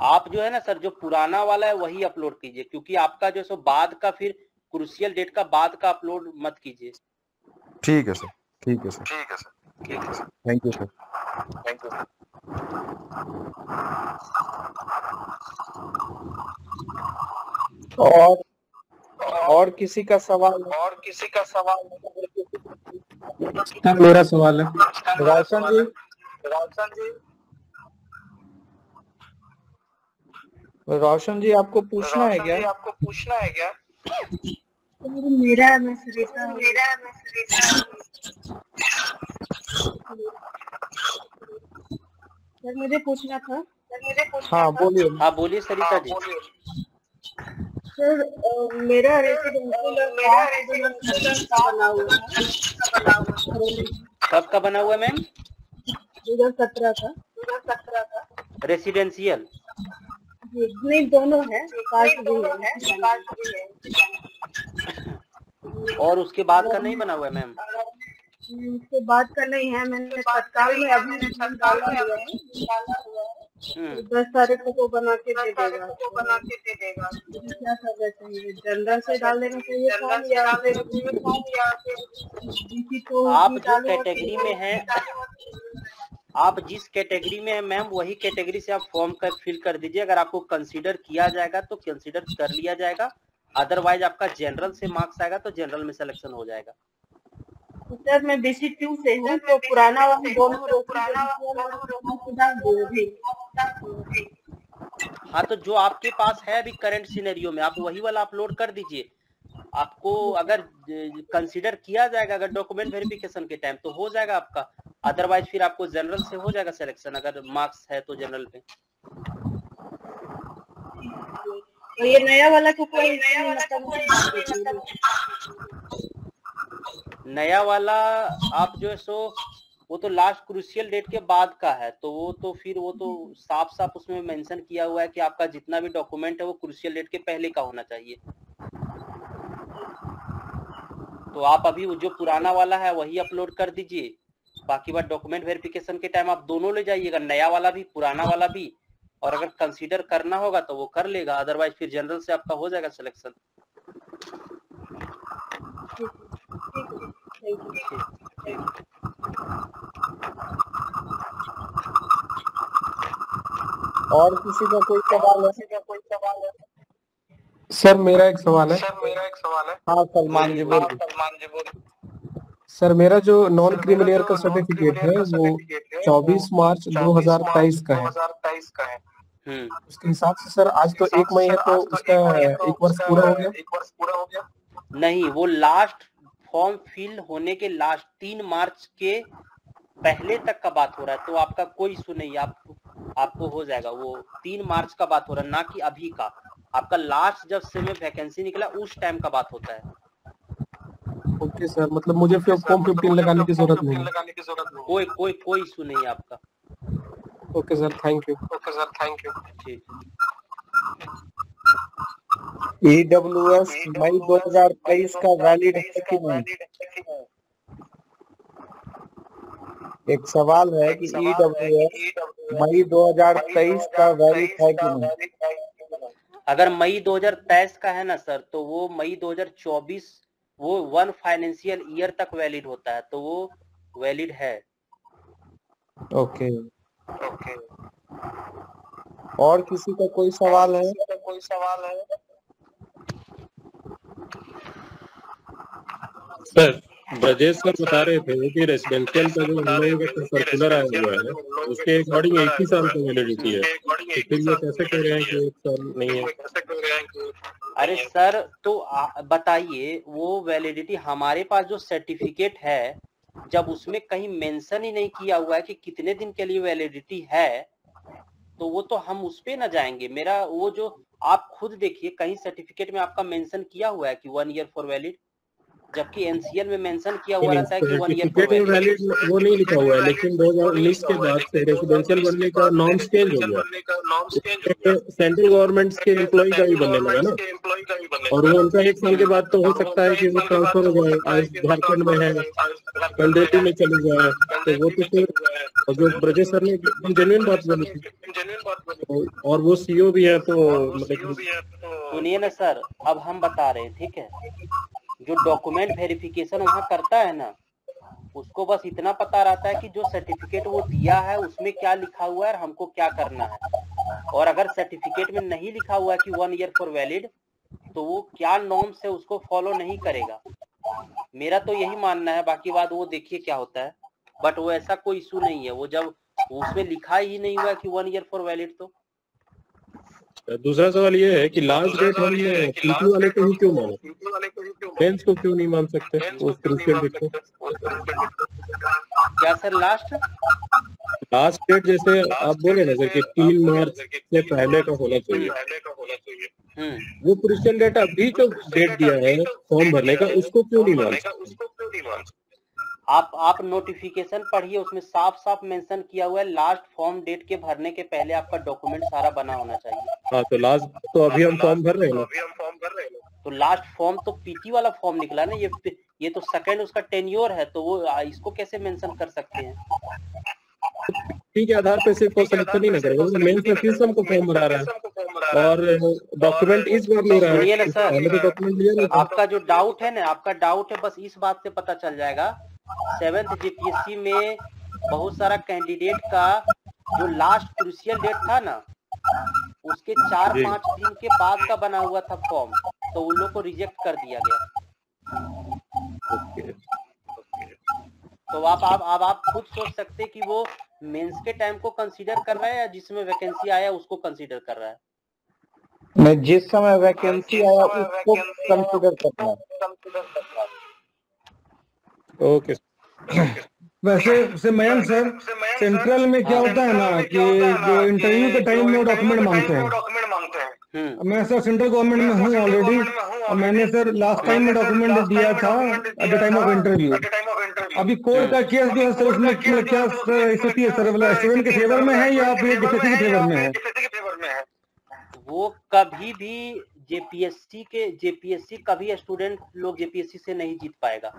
आप जो है ना सर, जो पुराना वाला है वही अपलोड कीजिए, क्योंकि आपका जो सो बाद का फिर क्रूशियल डेट का बाद का अपलोड मत कीजिए। ठीक है सर। Thank you sir. और किसी का सवाल? मेरा सवाल है। रोशन जी, रोशन जी आपको पूछना है क्या? मेरा सर मुझे पूछना था। हाँ बोलिए सरिता जी। सर मेरा रेसिडेंशियल बना हुआ है। कब का बना हुआ है मैम? 2017 का रेसिडेंशियल। नहीं दोनों है, कास्ट भी है। और उसके बाद का नहीं बना हुआ है मैम? उसके बाद का नहीं है, मैंने तत्काल में अभी डाला हुआ है। 10 तारीख को बना के दे देगा। क्या करना चाहिए, जनरल से डाल देना चाहिए फॉर्म या फिर आप जो कैटेगरी में है, आप जिस कैटेगरी में है मैम वही कैटेगरी से आप फॉर्म का फिल कर दीजिए। अगर आपको कंसीडर किया जाएगा तो कंसीडर कर लिया जाएगा, अदरवाइज आपका जनरल से मार्क्स आएगा तो जनरल में सिलेक्शन हो जाएगा। सर मैं BC2 से हूँ, तो पुराना वाला दोनों हाँ तो जो आपके पास है अभी करंट सिनेरियो में आप वही वाला अपलोड कर दीजिए। आपको अगर कंसीडर किया जाएगा अगर डॉक्यूमेंट वेरिफिकेशन के टाइम तो हो जाएगा आपका, अदरवाइज फिर आपको जनरल से हो जाएगा सिलेक्शन अगर मार्क्स है तो जनरल पे। तो ये नया वाला को कोई नया वाला आप जो है सो वो तो लास्ट क्रूशियल डेट के बाद का है, तो वो तो फिर वो तो साफ साफ उसमें मेंशन किया हुआ है कि आपका जितना भी डॉक्यूमेंट है वो क्रूशियल डेट के पहले का होना चाहिए। तो आप अभी वो जो पुराना वाला है वही अपलोड कर दीजिए, बाकी बात डॉक्यूमेंट वेरिफिकेशन के टाइम आप दोनों ले जाइएगा, नया वाला भी पुराना वाला भी, और अगर कंसीडर करना होगा तो वो कर लेगा, अदरवाइज फिर जनरल से आपका हो जाएगा सिलेक्शन। और किसी का कोई सवाल है? सर मेरा एक सवाल है। हाँ सलमान जी बोलिए। सर मेरा जो नॉन क्रीमिलियर का सर्टिफिकेट है वो 24 मार्च 2023 का है। उसके हिसाब से सर आज तो 1 मई है, तो उसका 1 वर्ष पूरा हो गया। नहीं, वो लास्ट फॉर्म फिल होने के लास्ट 3 मार्च के पहले तक का बात हो रहा है, तो आपका कोई इशू नहीं, आपको हो जाएगा। वो 3 मार्च का बात हो रहा है, ना कि अभी का। आपका लास्ट जब से में वैकेंसी निकला उस टाइम का बात होता है। ओके सर, मतलब मुझे फिर फॉर्म 15 लगाने की जरूरत नहीं है। कोई इशू नहीं है आपका। Okay sir, thank you. ठीक। EWS मई 2023 का वैलिड है कि नहीं? एक सवाल है कि EWS मई 2023 का वैलिड है कि नहीं? अगर मई 2023 का है ना सर, तो वो मई 2024 वो 1 फाइनेंशियल ईयर तक वैलिड होता है, तो वो वैलिड है। ओके। और किसी का कोई सवाल है? सर ब्रजेश सर बता रहे थे कि रेसिडेंशियल का जो हम लोगों का सर्कुलर आया हुआ है उसके अकॉर्डिंग 1 ही साल की वैलिडिटी है, तो फिर ये कैसे कह रहे हैं कि 1 साल नहीं है? अरे सर, तो बताइए, वो वैलिडिटी हमारे पास जो सर्टिफिकेट है, जब उसमें कहीं मेंशन ही नहीं किया हुआ है कि कितने दिन के लिए वैलिडिटी है, तो वो तो हम उस पे ना जाएंगे। मेरा वो जो आप खुद देखिए, कहीं सर्टिफिकेट में आपका मेंशन किया हुआ है कि 1 ईयर फॉर वैलिड, जबकि एनसीएल में मेंशन किया हुआ रहता है कि 1 ईयर फॉर वैलिड। वो नहीं लिखा हुआ है, लेकिन 2019 के बाद से रेसिडेंशियल बनने का नॉर्म्स चेंज हो गया। सेंट्रल गवर्नमेंट के एम्प्लॉय का भी बनने लगा ना, और वो उनका 1 साल के बाद तो हो सकता है कि वो ट्रांसफर हो जाए, आज झारखंड में है, कल दिल्ली में चले जाए, तो वो तो फिर जो ब्रजेश सर ने जेन्युइन बात बोली थी, और वो सीओ भी है, तो मतलब सुनिए ना सर, अब हम बता रहे हैं, ठीक है, जो डॉक्यूमेंट वेरिफिकेशन वहाँ करता है ना, उसको बस इतना पता रहता है कि जो सर्टिफिकेट वो दिया है उसमें क्या लिखा हुआ है और हमको क्या करना है। और अगर सर्टिफिकेट में नहीं लिखा हुआ है कि 1 ईयर फॉर वैलिड, तो वो क्या नॉर्म्स है उसको फॉलो नहीं करेगा। मेरा तो यही मानना है, बाकी बात वो देखिए क्या होता है, बट वो ऐसा कोई इशू नहीं है। वो जब उसमें लिखा ही नहीं हुआ है कि 1 ईयर फॉर वैलिड, तो दूसरा सवाल ये है कि लास्ट डेट हम पीटी वाले को ही क्यों माने, मेंस को क्यों नहीं मान सकते उस क्रूशियल डेट को? क्या सर? लास्ट डेट जैसे आप बोले ना सर कि 3 मार्च से पहले का होना चाहिए, वो क्रूशियल डेट अभी जो डेट दिया है फॉर्म भरने का, उसको क्यों नहीं मान सकते? आप नोटिफिकेशन पढ़िए, उसमें साफ साफ मेंशन किया हुआ है लास्ट फॉर्म डेट के भरने के पहले आपका डॉक्यूमेंट सारा बना होना चाहिए। हाँ, तो लास्ट तो अभी हम फॉर्म भर रहे हैं ना, तो लास्ट फॉर्म तो पीटी वाला फॉर्म निकला ना, ये तो सेकंड उसका टेन्योर है, तो वो इसको कैसे मेंशन कर सकते हैं? पीटी के आधार पे सिर्फ सिलेक्शन नहीं ना करेगा, वो मेंस में फिर हमको फॉर्म भरा रहा है और डॉक्यूमेंट इस बार नहीं रहा है। ना सर, आपका जो डाउट है ना, आपका डाउट है, बस इस बात से पता चल जाएगा। 7th जेपीएससी में बहुत सारा कैंडिडेट का जो लास्ट क्रूशियल डेट था ना, उसके 4-5 दिन के बाद का बना हुआ था फॉर्म, तो उन लोग को रिजेक्ट कर दिया गया। तो आप खुद सोच सकते कि वो मेंस के टाइम को कंसीडर कर रहा है या जिसमें वैकेंसी आया उसको कंसीडर कर रहा है? मैं जिस समय वैकेंसी आया उसको कंसीडर कर रहा है। ओके। वैसे मयंक सर, सेंट्रल में क्या होता है ना कि जो इंटरव्यू के टाइम में डॉक्यूमेंट मांगते हैं। मैं सर सेंट्रल गवर्नमेंट में हूँ ऑलरेडी, और मैंने सर लास्ट टाइम में डॉक्यूमेंट दिया था at the time of interview. अभी कोर्ट का केस जो है सर, उसमें क्या स्थिति है सर? स्टूडेंट के फेवर में है या फिर डिफेक्टिव के फेवर में है? वो कभी भी जेपीएससी कभी स्टूडेंट लोग जेपीएससी से नहीं जीत पाएगा।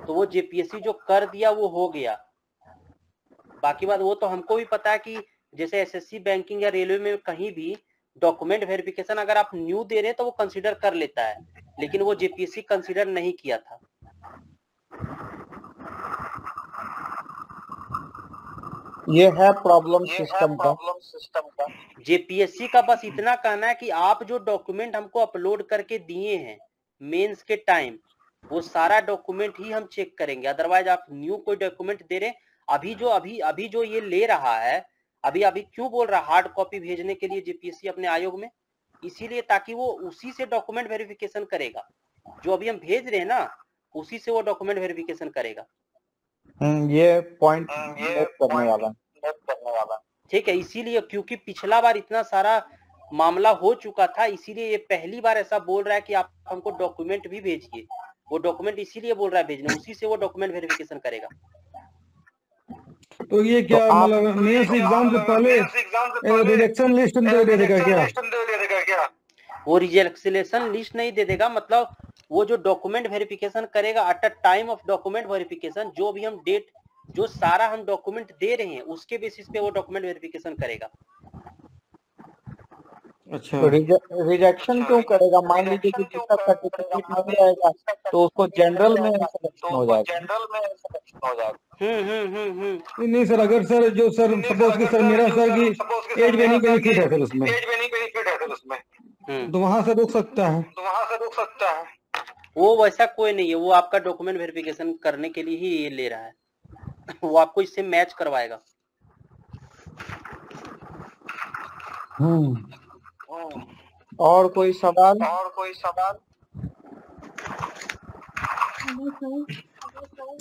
तो वो जेपीएससी जो कर दिया वो हो गया। बाकी बात वो तो हमको भी पता है कि जैसे एसएससी, बैंकिंग या रेलवे में कहीं भी डॉक्यूमेंट वेरिफिकेशन अगर आप न्यू दे रहे हैं तो वो कंसीडर कर लेता है, लेकिन वो जेपीएससी कंसीडर नहीं किया था। ये है प्रॉब्लम सिस्टम का। जेपीएससी का बस इतना कहना है कि आप जो डॉक्यूमेंट हमको अपलोड करके दिए हैं मेंस के टाइम, वो सारा डॉक्यूमेंट ही हम चेक करेंगे। अदरवाइज आप न्यू कोई डॉक्यूमेंट दे रहे, अभी जो ये ले रहा है, अभी क्यों बोल रहा है हार्ड कॉपी भेजने के लिए जेपीएससी अपने आयोग में? इसीलिए ताकि वो उसी से डॉक्यूमेंट वेरिफिकेशन करेगा। जो अभी हम भेज रहे हैं ना, उसी से वो डॉक्यूमेंट वेरिफिकेशन करेगा। ये पॉइंट नोट करने वाला। ठीक है, इसीलिए क्योंकि पिछला बार इतना सारा मामला हो चुका था, इसीलिए ये पहली बार ऐसा बोल रहा है कि आप हमको डॉक्यूमेंट भी भेजिए। वो डॉक्यूमेंट इसीलिए बोल रहा है भेजने, उसी से वो डॉक्यूमेंट वेरिफिकेशन करेगा। तो ये क्या मतलब मेंस एग्जाम से पहले रिजेक्शन लिस्ट दे देगा क्या? वो रिजेक्शन लिस्ट नहीं दे देगा, मतलब वो जो डॉक्यूमेंट वेरिफिकेशन करेगा at a time of document verification, जो भी हम डेट, जो सारा हम डॉक्यूमेंट दे रहे हैं उसके बेसिस पे वो डॉक्यूमेंट वेरिफिकेशन करेगा। अच्छा, रिजेक्शन क्यों करेगा? मान लीजिए कि जिसका सर्टिफिकेट नहीं रहेगा तो उसको जनरल में सिलेक्शन हो जाएगा। नहीं सर, अगर सर जो सर सपोज कि सर मेरा सर की एज बेनिफिट है सर उसमें, तो वहाँ से रुक सकता है। वो वैसा कोई नहीं है, वो आपका डॉक्यूमेंट वेरिफिकेशन करने के लिए ही ये ले रहा है। वो आपको इससे मैच करवाएगा। और कोई सवाल?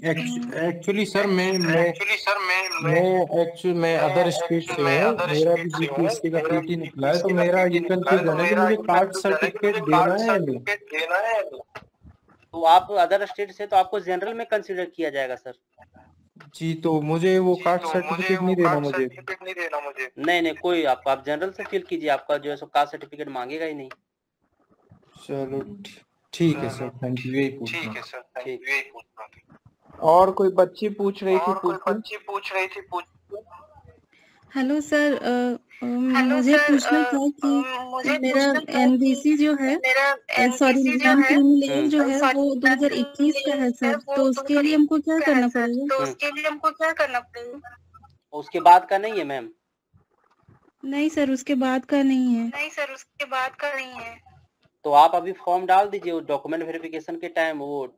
एक्चुअली सर मैं अदर स्टेट से हूँ, मेरा भी जीपीएससी का पीटी निकला है, तो मेरा ये कंफ्यूजन है कि मुझे कास्ट सर्टिफिकेट देना है या नहीं। तो आप अदर स्टेट से, तो आपको जनरल में कंसीडर किया जाएगा सर। जी, तो मुझे वो कास्ट सर्टिफिकेट नहीं देना मुझे। नहीं कोई, आप जनरल से फिल कीजिए, आपका जो है सो कास्ट सर्टिफिकेट मांगेगा ही नहीं। चलो ठीक है सर, थैंक यू। यही पूछना। और कोई बच्ची पूछ रही थी? हेलो सर, मुझे पूछना था कि मेरा एनबीसी जो है, सॉरी नॉन क्रीमी लेयर जो है वो 2021 का है सर, तो उसके लिए हमको क्या करना पड़ेगा? उसके बाद का नहीं है मैम? नहीं सर, उसके बाद का नहीं है। तो आप अभी फॉर्म डाल दीजिए डॉक्यूमेंट वेरिफिकेशन के टाइम, वो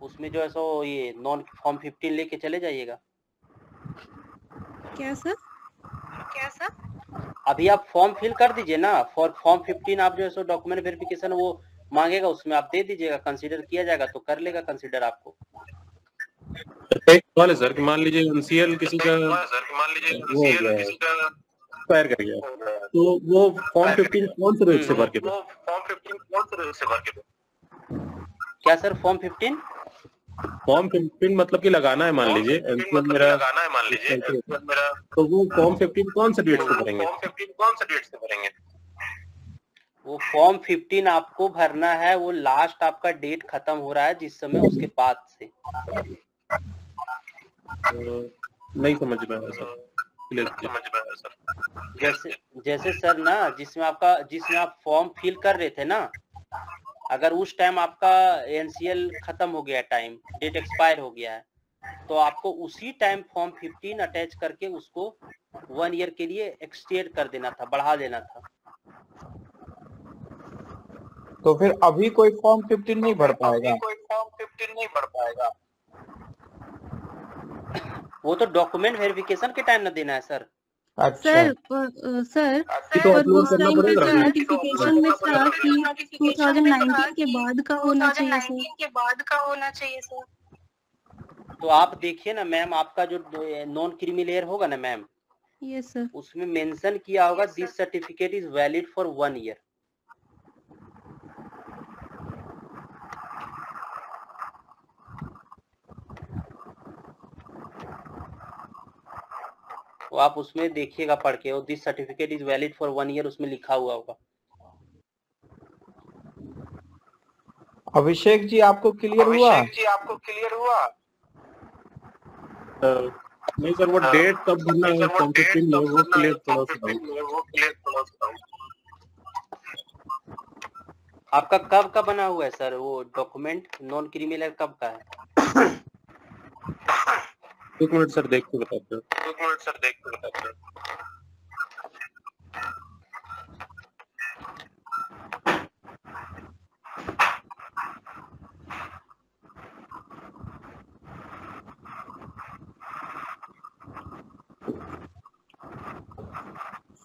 उसमें जो है सो ये नॉन फॉर्म 15 लेके चले जाइएगा। क्या सर? अभी आप फॉर्म फिल कर दीजिए ना, फॉर्म 15 आप जो है सो डॉक्यूमेंट वेरिफिकेशन वो मांगेगा, उसमें आप दे दीजिएगा, कंसीडर किया जाएगा तो कर लेगा कंसीडर आपको। एक सवाल है सर कि मान लीजिए एनसीएल किसी का वो हो गया है, एक्सपायर कर गया, तो वो फॉर्म 15 कौन से रेट से भर के दो? क्या सर? फॉर्म 15 मतलब कि लगाना है, मान लीजिए एनसीएल मेरा, तो वो फॉर्म 15 कौन से डेट से भरेंगे? वो फॉर्म 15 आपको भरना है, वो लास्ट आपका डेट खत्म हो रहा है जिस समय, उसके बाद से। नहीं समझ में आया सर। जैसे सर ना, जिसमें आप फॉर्म फिल कर रहे थे ना, अगर उस टाइम आपका एनसीएल खत्म हो गया, टाइम डेट एक्सपायर हो गया है, तो आपको उसी टाइम फॉर्म 15 अटैच करके उसको 1 ईयर के लिए एक्सटेंड कर देना था, बढ़ा देना था। तो फिर अभी कोई फॉर्म 15 नहीं भर पाएगा? वो तो डॉक्यूमेंट वेरिफिकेशन के टाइम ना देना है सर। अच्छा। सर पर उस टाइम पे तो नोटिफिकेशन में था कि 2019 के बाद का होना चाहिए सर। तो आप देखिए ना मैम, आपका जो नॉन क्रीमी लेयर होगा ना मैम, यस सर, उसमें मेंशन किया होगा this certificate is valid for 1 year. तो आप उसमें देखिएगा पढ़ के, this certificate is valid for 1 year, उसमें लिखा हुआ होगा। अभिषेक जी आपको क्लियर हुआ? नहीं सर, वो डेट कब भरना है फॉर्म 15 में, वो क्लियर थोड़ा सा। आपका कब का बना हुआ है सर वो डॉक्यूमेंट, नॉन क्रीमी लेयर कब का है? एक मिनट सर देख के बताते हैं।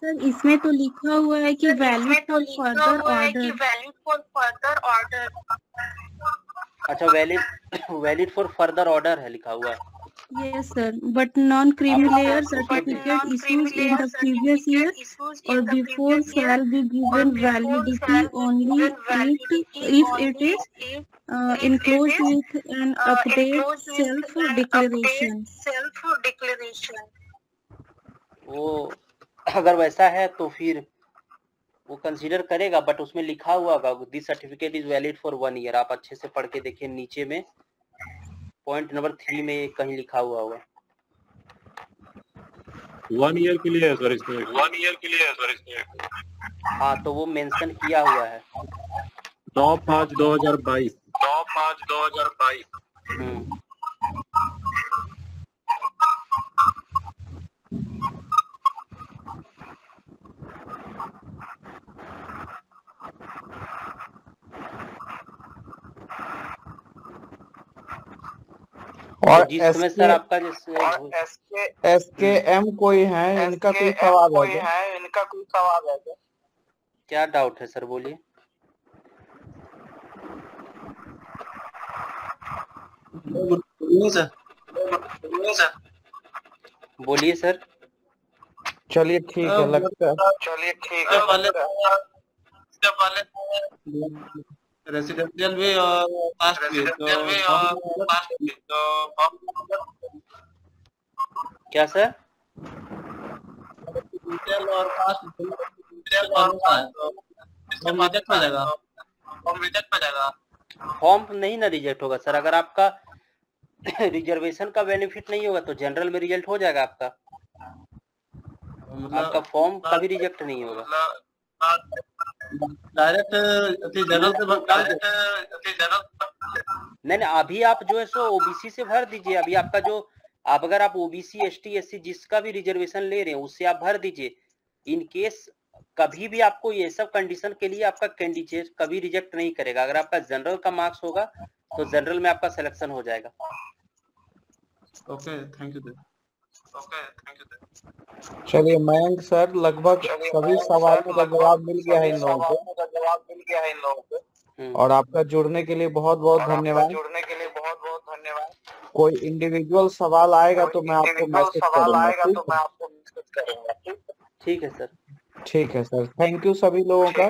सर इसमें तो लिखा हुआ है कि वैलिड फॉर फर्दर ऑर्डर। अच्छा, वैलिड फॉर फर्दर ऑर्डर है लिखा हुआ है। Yes sir, but non-creamy layer certificate issued in the previous year or before shall be given validity only if it is enclosed with an update self-declaration. वो अगर वैसा है तो फिर वो कंसीडर करेगा, बट उसमें लिखा हुआ होगा this certificate is valid for 1 year. आप अच्छे से पढ़ के देखिए, नीचे में पॉइंट नंबर 3 में कहीं लिखा हुआ होगा 1 ईयर के लिए है सर इसमें। हाँ, तो वो मेंशन किया हुआ है 9/5/2022। और जिस समय सर आपका जैसे SKM कोई है, इनका कोई सवाल है क्या? क्या डाउट है सर, बोलिए। बोलिए सर। चलिए ठीक है, लगता है रेसिडेंशियल भी और कास्ट भी। क्या सर? रेसिडेंशियल और कास्ट रिजेक्ट हो जाएगा। फॉर्म नहीं ना रिजेक्ट होगा सर, अगर आपका रिजर्वेशन का बेनिफिट नहीं होगा तो जनरल में रिजल्ट हो जाएगा आपका। आपका फॉर्म कभी रिजेक्ट नहीं होगा। डायरेक्ट जनरल से नहीं, अभी आप जो है सो ओबीसी से भर दीजिए। अभी आपका जो अगर आप ओबीसी एसटी एससी जिसका भी रिजर्वेशन ले रहे हैं उससे आप भर दीजिए। इन केस कभी भी आपको ये सब कंडीशन के लिए आपका कैंडिडेट कभी रिजेक्ट नहीं करेगा। अगर आपका जनरल का मार्क्स होगा तो जनरल में आपका सिलेक्शन हो जाएगा। Okay, thank you. चलिए मयंक सर, लगभग सभी सवालों का जवाब मिल गया है इन लोगों को, और आपका जुड़ने के लिए बहुत बहुत धन्यवाद। कोई इंडिविजुअल सवाल आएगा तो मैं आपको मैसेज करूंगा। ठीक है सर। ठीक है सर, थैंक यू सभी लोगों का।